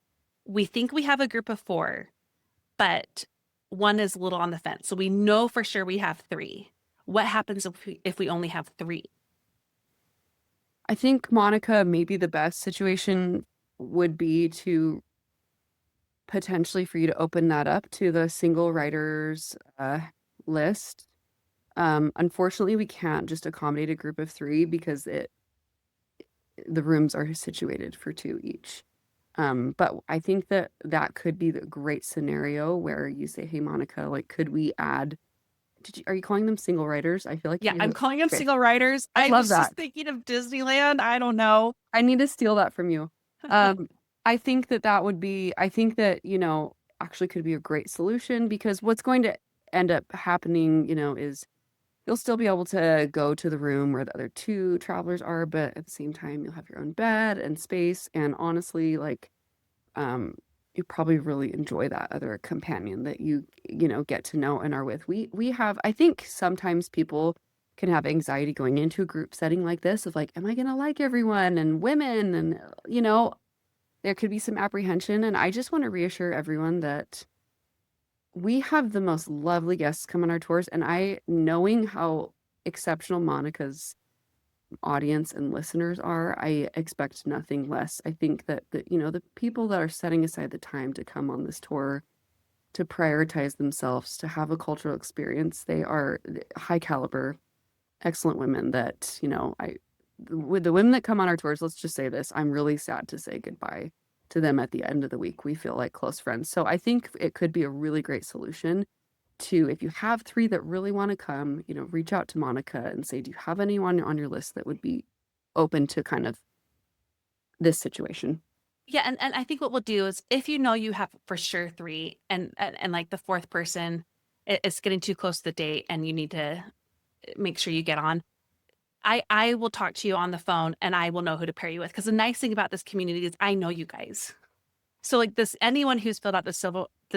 we think we have a group of four, but one is a little on the fence. So we know for sure we have three. What happens if we only have three? I think Monica, maybe the best situation would be to potentially for you to open that up to the single writers list. Unfortunately, we can't just accommodate a group of three because the rooms are situated for two each. But I think that that could be the great scenario where you say, "Hey, Monica, like, could we add? Are you calling them single writers? I feel like Yeah, I'm you. calling them Okay, single writers. I I love was that. just thinking of Disneyland. I don't know. I need to steal that from you. Um, I think that that would be. I think that actually could be a great solution because what's going to end up happening, is you'll still be able to go to the room where the other two travelers are, but at the same time, you'll have your own bed and space. And honestly, like, um, you probably really enjoy that other companion that you get to know and are with. We have, I think sometimes people can have anxiety going into a group setting like this of like, am I gonna like everyone and women and there could be some apprehension. And I just want to reassure everyone that we have the most lovely guests come on our tours, and knowing how exceptional Monica's audience and listeners are, I expect nothing less. I think that the people that are setting aside the time to come on this tour to prioritize themselves, to have a cultural experience, they are high caliber, excellent women that, with the women that come on our tours, let's just say this, I'm really sad to say goodbye to them at the end of the week. We feel like close friends. So I think it could be a really great solution to, if you have three that really want to come, reach out to Monica and say, do you have anyone on your list that would be open to kind of this situation? Yeah, and I think what we'll do is if you know you have for sure three, and like the fourth person is getting too close to the date, and you need to make sure you get on. I will talk to you on the phone, and I will know who to pair you with. Because the nice thing about this community is I know you guys. So like this, anyone who's filled out the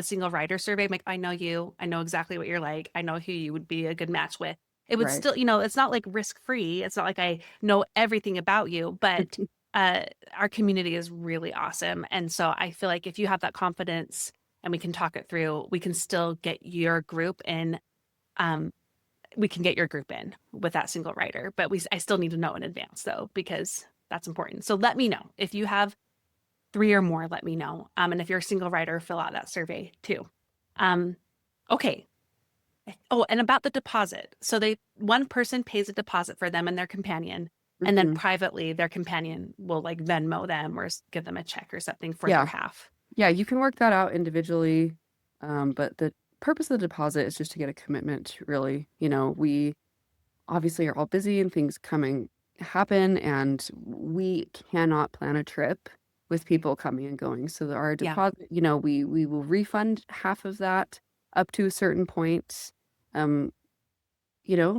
single rider survey, I'm like, I know you. I know exactly what you're like. I know who you would be a good match with. It would Right. still, it's not like risk free. It's not like I know everything about you, but uh, our community is really awesome. And so I feel like if you have that confidence and we can talk it through, we can still get your group in. Um, we can get your group in with that single rider, but I still need to know in advance though, because that's important. So let me know if you have three or more, let me know. And if you're a single rider, fill out that survey too. Um, okay. Oh, and about the deposit. So one person pays a deposit for them and their companion, and then Mhm. privately their companion will like Venmo them or give them a check or something for their Yeah. half. Yeah, you can work that out individually. But the purpose of the deposit is just to get a commitment, really. We obviously are all busy and things coming happen, and we cannot plan a trip with people coming and going. So our Yeah. deposit, we will refund half of that up to a certain point. Um,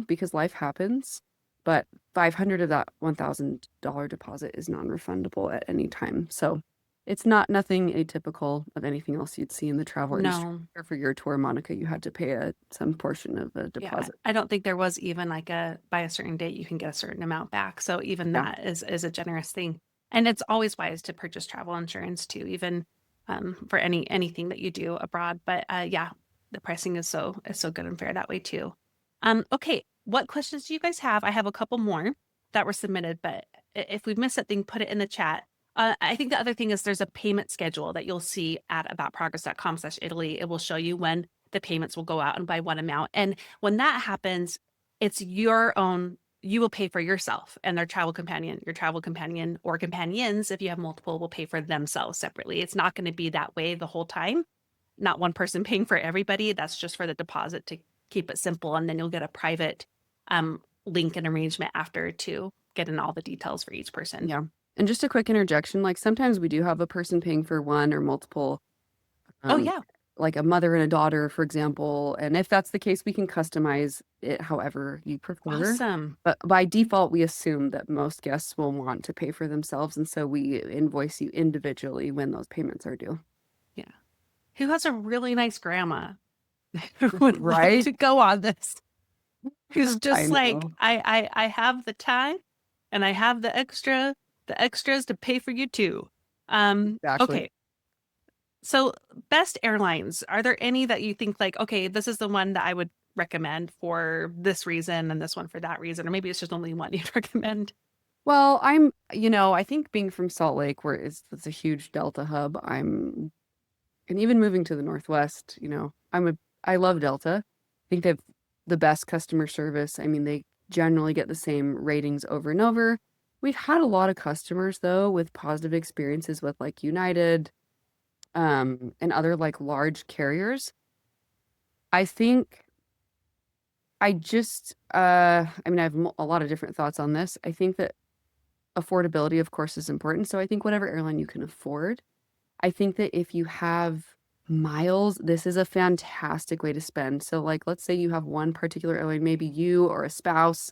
because life happens. But 500 of that $1,000 deposit is non-refundable at any time. So it's not nothing atypical of anything else you'd see in the travel industry. No. Or for your tour, Monica, you had to pay some portion of the Yeah. I deposit. I don't think there was even like by a certain date you can get a certain amount back. So even Yeah. that is a generous thing. And it's always wise to purchase travel insurance too, even for anything that you do abroad. But yeah, the pricing is so good and fair that way too. Okay, what questions do you guys have? I have a couple more that were submitted, but if we've missed something, put it in the chat. I think the other thing is there's a payment schedule that you'll see at aboutprogress.com/Italy. It will show you when the payments will go out and by what amount. And when that happens, it's your own, you will pay for yourself and your travel companion or companions, if you have multiple, will pay for themselves separately. It's not going to be that way the whole time. Not one person paying for everybody. That's just for the deposit to keep it simple. And then you'll get a private link and arrangement after to get in all the details for each person. Yeah. And just a quick interjection, like sometimes we do have a person paying for one or multiple, Oh, um, yeah. like a mother and a daughter, for example. And if that's the case, we can customize it however you prefer. Awesome. But by default, we assume that most guests will want to pay for themselves, and so we invoice you individually when those payments are due. Yeah. Who has a really nice grandma who would love Right? to go on this? Who's I just like, know. I have the time and I have the extras to pay for you too. Exactly. Okay. So best airlines, are there any that you think like, okay, this is the one that I would recommend for this reason and this one for that reason, or maybe it's just only one you'd recommend? Well, I think being from Salt Lake, where it's a huge Delta hub, and even moving to the Northwest, I love Delta. I think they have the best customer service. I mean, they generally get the same ratings over and over. We've had a lot of customers though with positive experiences with like United, and other like large carriers. I think I mean, I have a lot of different thoughts on this. I think that affordability, of course, is important. So I think whatever airline you can afford. I think that if you have miles, this is a fantastic way to spend. So, like, let's say you have one particular airline, maybe you or a spouse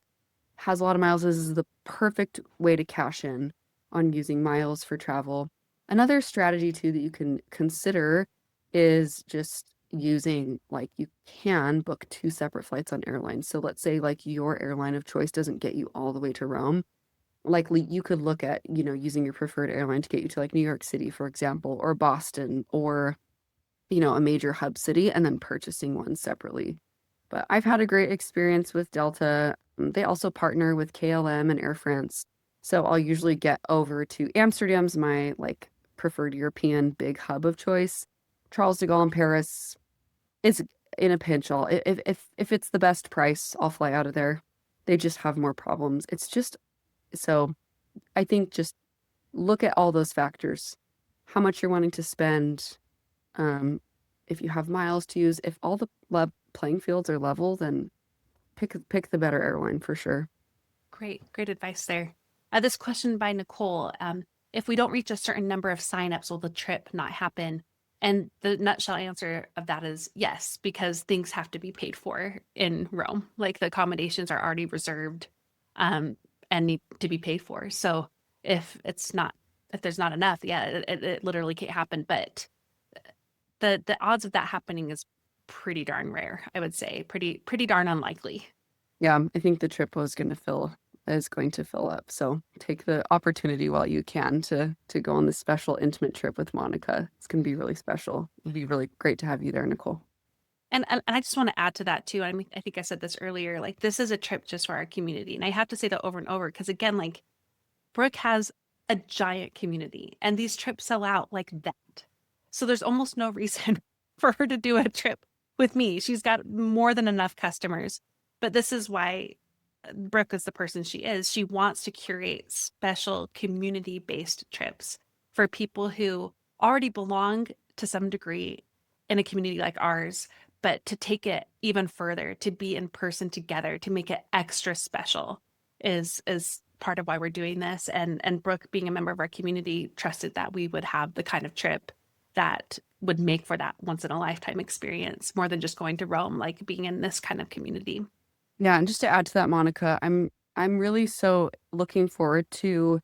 has a lot of miles. This is the perfect way to cash in on using miles for travel. Another strategy, too, that you can consider is just using, like, you can book two separate flights on airlines. So, let's say, like, your airline of choice doesn't get you all the way to Rome. Likely you could look at, using your preferred airline to get you to like New York City, for example, or Boston, or, a major hub city, and then purchasing one separately. But I've had a great experience with Delta. They also partner with KLM and Air France. So I'll usually get over to Amsterdam's my like preferred European big hub of choice. Charles de Gaulle in Paris is in a pinch. If it's the best price, I'll fly out of there. They just have more problems. It's just so I think just look at all those factors. How much you're wanting to spend, um, if you have miles to use, if all the playing fields are level, then pick the better airline for sure. Great advice there. This question by Nicole. if we don't reach a certain number of signups, will the trip not happen? And the nutshell answer of that is yes, because things have to be paid for in Rome. Like the accommodations are already reserved, um, and need to be paid for. So if it's not, if there's not enough, yeah, it literally can't happen. But the odds of that happening is pretty darn rare, I would say. Pretty darn unlikely. Yeah, I think the trip is going to fill up. So take the opportunity while you can to go on this special intimate trip with Monica. It's gonna be really special. It'll be really great to have you there, Nicole. And I just want to add to that too. I mean, I think I said this earlier, like this is a trip just for our community. And I have to say that over and over because again, like Brooke has a giant community and these trips sell out like that. So there's almost no reason for her to do a trip with me. She's got more than enough customers. But this is why Brooke is the person she is. She wants to curate special community-based trips for people who already belong to some degree in a community like ours, but to take it even further, to be in person together, to make it extra special is part of why we're doing this. And Brooke, being a member of our community, trusted that we would have the kind of trip that would make for that once in a lifetime experience, more than just going to Rome, like being in this kind of community. Yeah, and just to add to that, Monica, I'm really so looking forward to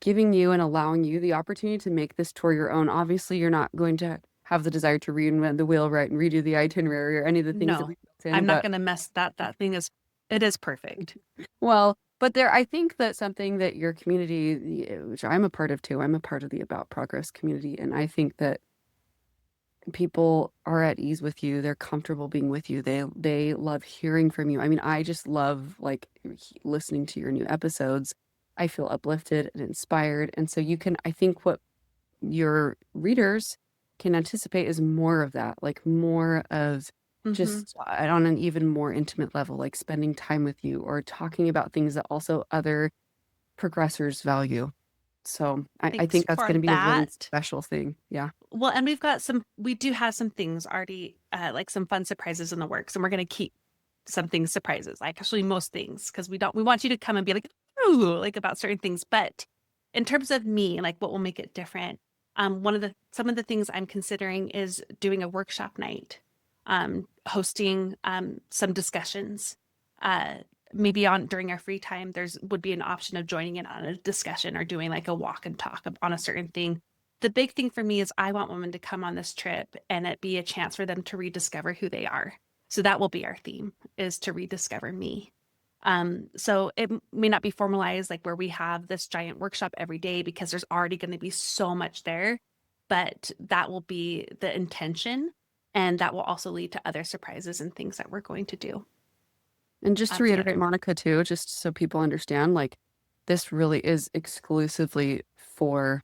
giving you and allowing you the opportunity to make this tour your own. Obviously, you're not going to have the desire to reinvent the wheel, right, and redo the itinerary or any of the things that No, we built in, I'm not but going to mess that thing is it is perfect. well, but I think that something that your community, which I'm a part of too, I'm a part of the About Progress community, and I think that people are at ease with you. They're comfortable being with you. They love hearing from you. I mean, I just love like listening to your new episodes. I feel uplifted and inspired. And so I think what your readers can anticipate is more of that, like more of Hmm. just on an even more intimate level, like spending time with you or talking about things that also other progressors value. So I Thanks think that's for going to be a really that. special thing. Yeah. Well, and we do have some things already, like some fun surprises in the works, and we're going to keep some things surprises, like actually most things, because we want you to come and be like, ooh, like about certain things. But in terms of me, like what will make it different, some of the things I'm considering is doing a workshop night, hosting some discussions. Uh, maybe on during our free time, there's would be an option of joining in on a discussion or doing like a walk and talk on a certain thing. The big thing for me is I want women to come on this trip and it be a chance for them to rediscover who they are. So that will be our theme, is to rediscover me. So it may not be formalized like where we have this giant workshop every day because there's already going to be so much there, but that will be the intention. And that will also lead to other surprises and things that we're going to do And just to reiterate, together. Monica, too, just so people understand, like this really is exclusively for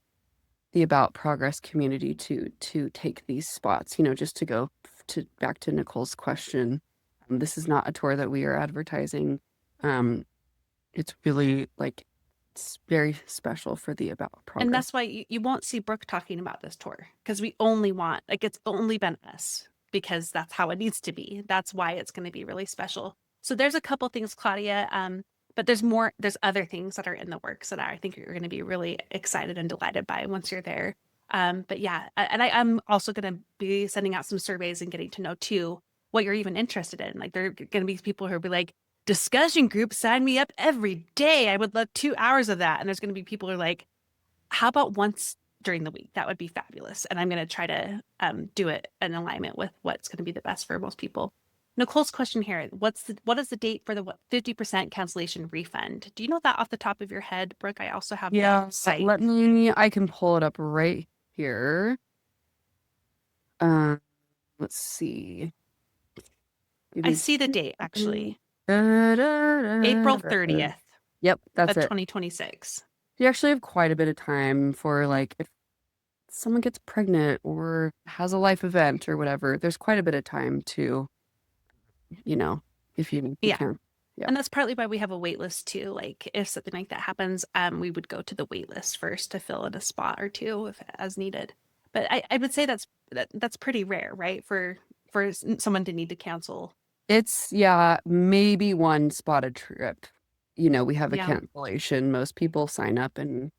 the About Progress community to take these spots, just to go to back to Nicole's question. This is not a tour that we are advertising. Um, it's really like it's very special for the About And Progress. that's why you won't see Brooke talking about this tour because we only want, like, it's only been us because that's how it needs to be. That's why it's going to be really special. So there's a couple things, Claudia, but there's other things that are in the works that I think you're going to be really excited and delighted by once you're there. But yeah, and I'm also going to be sending out some surveys and getting to know too what you're even interested in. Like there are going to be people who will be like, discussion group, sign me up every day. I would love 2 hours of that. And there's going to be people who are like, how about once during the week? That would be fabulous. And I'm going to try to do it in alignment with what's going to be the best for most people. Nicole's question here, what is the date for the 50% cancellation refund? Do you know that off the top of your head, Brooke? I also have the Yeah, site. I can pull it up right here. Uh, let's see. Give I me see the two date seconds. actually. Da, da, April da, da. 30th Yep, that's of it. 2026. You actually have quite a bit of time for like if someone gets pregnant or has a life event or whatever, there's quite a bit of time to, you know, if you Yeah. can. Yeah. And that's partly why we have a wait list too. Like if something like that happens, we would go to the wait list first to fill in a spot or two if as needed. But I would say that's pretty rare, right? For someone to need to cancel. It's yeah, maybe one spotted trip. we have a Yeah. cancellation. Most people sign up and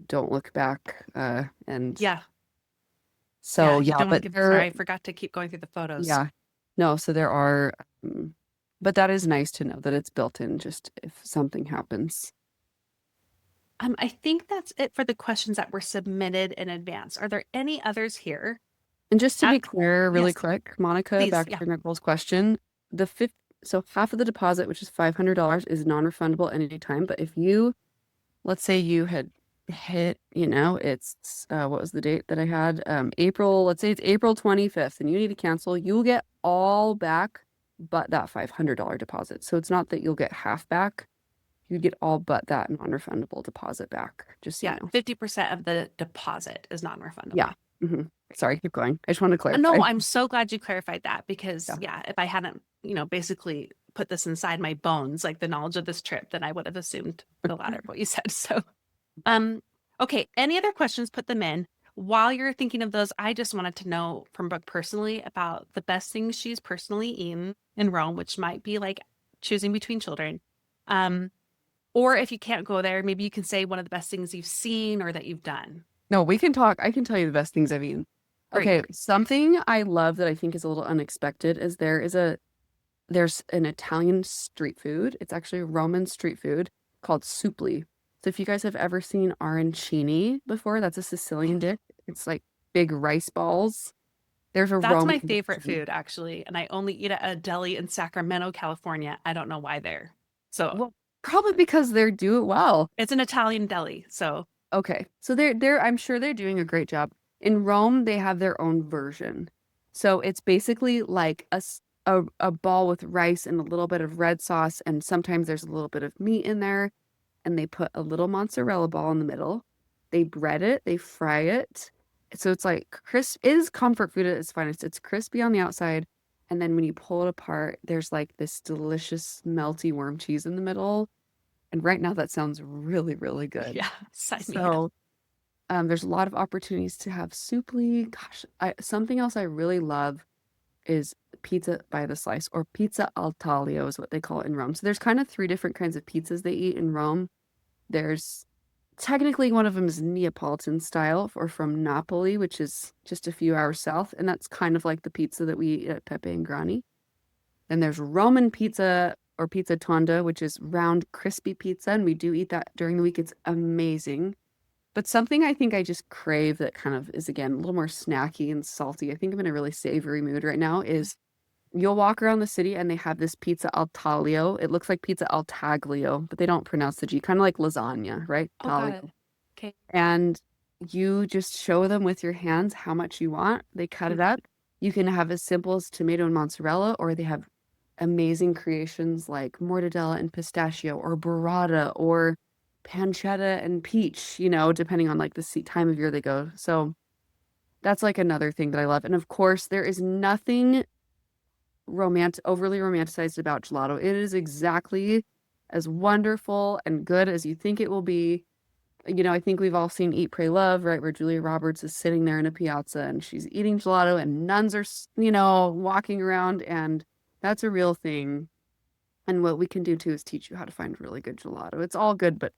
don't look back. And Yeah. Yeah. so, You yeah, don't want but to give, sorry, there, I forgot to keep going through the photos. yeah, no, so there are, um, but that is nice to know that it's built in just if something happens. I think that's it for the questions that were submitted in advance. Are there any others here? And just to Uh, be clear, really yes, quick, Monica, please. back to Yeah. Nicole's question, the fifth, so half of the deposit, which is $500, is non-refundable anytime. But if you, let's say you had hit, it's what was the date that I had? April, let's say it's April 25th, and you need to cancel, you'll get all back but that $500 deposit. So it's not that you'll get half back, you get all but that non-refundable deposit back, just so you Yeah. know. 50% of the deposit is Yeah. non-refundable. hmm Sorry, keep going. I just want to clarify. No, I'm so glad you clarified that because, Yeah. yeah, if I hadn't, basically put this inside my bones, like the knowledge of this trip, then I would have assumed the latter of what you said. So, um, okay. Any other questions? Put them in. While you're thinking of those, I just wanted to know from Brooke personally about the best things she's personally eaten in Rome, which might be like choosing between children. Um, or if you can't go there, maybe you can say one of the best things you've seen or that you've done. No, we can talk. I can tell you the best things I've eaten. Great. Okay, something I love that I think is a little unexpected is there's an Italian street food. It's actually a Roman street food called supli. So if you guys have ever seen arancini before, that's a Sicilian dish. It's like big rice balls. There's a That's Roman my favorite version. food, actually. And I only eat at a deli in Sacramento, California. I don't know why there. So Well, probably because they do it well. it's an Italian deli. So, Okay. So they're I'm sure they're doing a great job. In Rome, they have their own version. So it's basically like a ball with rice and a little bit of red sauce, and sometimes there's a little bit of meat in there, and they put a little mozzarella ball in the middle. They bread it, they fry it. So it's like crisp. It is comfort food at its finest. It's crispy on the outside, and then when you pull it apart, there's like this delicious melty worm cheese in the middle. And right now that sounds really, really good. yeah, sign me up. So there's a lot of opportunities to have soupli. Gosh, something else I really love is pizza by the slice, or pizza al taglio is what they call it in Rome. So there's kind of three different kinds of pizzas they eat in Rome. There's technically one of them is Neapolitan style or from Napoli, which is just a few hours south, and that's kind of like the pizza that we eat at Pepe and Grani. Then there's Roman pizza or pizza tonda, which is round, crispy pizza, and we do eat that during the week. It's amazing. But something I think I just crave that kind of is, again, a little more snacky and salty. I think I'm in a really savory mood right now is you'll walk around the city and they have this pizza al taglio. It looks like pizza al taglio, but they don't pronounce the G, kind of like lasagna, right? Oh, got it. Taglio. Okay. And you just show them with your hands how much you want. They cut Mm. it up. You can have as simple as tomato and mozzarella, or they have amazing creations like mortadella and pistachio, or burrata, or pancetta and peach, depending on like the time of year they go. So that's like another thing that I love. And of course, there is nothing overly romanticized about gelato. It is exactly as wonderful and good as you think it will be. I think we've all seen Eat, Pray, Love, right? Where Julia Roberts is sitting there in a piazza and she's eating gelato and nuns are, walking around, and that's a real thing. And what we can do too is teach you how to find really good gelato. It's all good, but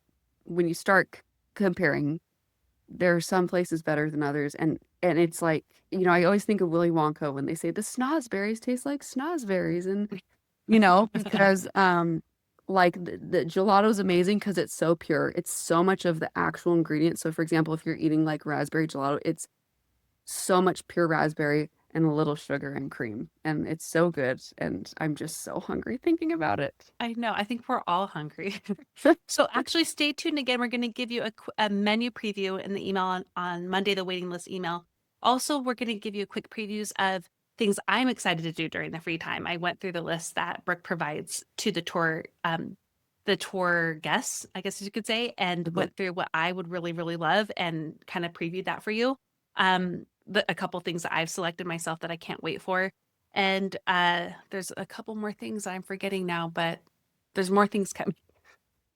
when you start comparing, there are some places better than others. And it's like, I always think of Willy Wonka when they say the snozberries taste like snozberries. And, because like the gelato is amazing because it's so pure. It's so much of the actual ingredient. So for example, if you're eating like raspberry gelato, it's so much pure raspberry and a little sugar and cream. And it's so good. And I'm just so hungry thinking about it. I know. I think we're all hungry. So actually, stay tuned again. We're going to give you a menu preview in the email on Monday, the waiting list email. Also, we're going to give you quick previews of things I'm excited to do during the free time. I went through the list that Brooke provides to the tour guests, I guess you could say, and Mhm. went through what I would really, really love and kind of previewed that for you. A couple things that I've selected myself that I can't wait for. And there's a couple more things I'm forgetting now, but there's more things coming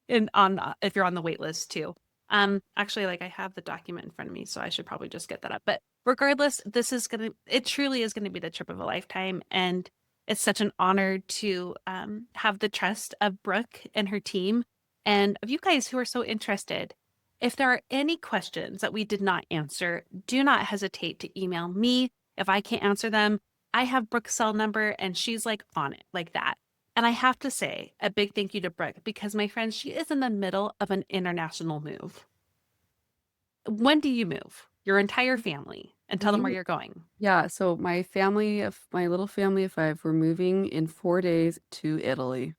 in on if you're on the wait list too. Actually, like I have the document in front of me, so I should probably just get that up. But regardless, it truly is gonna be the trip of a lifetime, and it's such an honor to have the trust of Brooke and her team And of you guys who are so interested, if there are any questions that we did not answer, do not hesitate to email me. If I can't answer them, I have Brooke's cell number and she's like on it like that. And I have to say a big thank you to Brooke because my friend, she is in the middle of an international move. When do you move? Your entire family, and tell them where We you're going. Yeah, so my little family of five, we're moving in 4 days to Italy.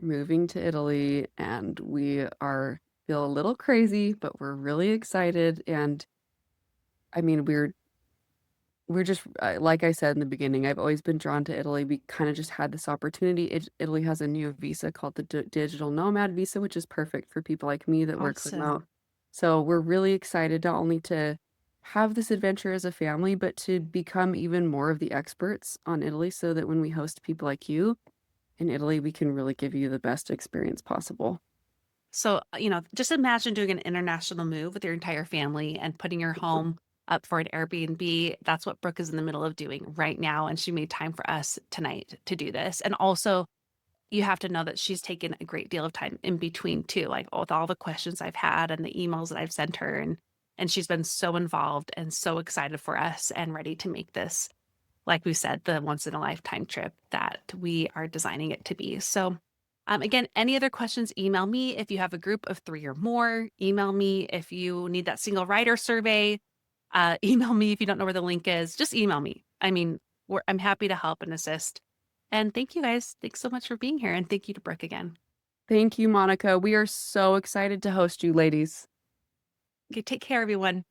Moving to Italy, and we are feel a little crazy, but we're really excited. And I mean, we're just like I said in the beginning, I've always been drawn to Italy. We kind of just had this opportunity. Italy has a new visa called the digital nomad visa, which is perfect for people like me that work remote. Awesome. So we're really excited not only to have this adventure as a family, but to become even more of the experts on Italy so that when we host people like you in Italy, we can really give you the best experience possible. So, just imagine doing an international move with your entire family and putting your home up for an Airbnb. That's what Brooke is in the middle of doing right now. And she made time for us tonight to do this. And also, you have to know that she's taken a great deal of time in between too, like with all the questions I've had and the emails that I've sent her. And she's been so involved and so excited for us and ready to make this, like we said, the once in a lifetime trip that we are designing it to be. So, again, any other questions, email me. If you have a group of 3 or more, email me. If you need that single rider survey, email me. If you don't know where the link is, just email me. I mean, I'm happy to help and assist. And thank you guys. Thanks so much for being here. And thank you to Brooke again. Thank you, Monica. We are so excited to host you, ladies. Okay, take care, everyone.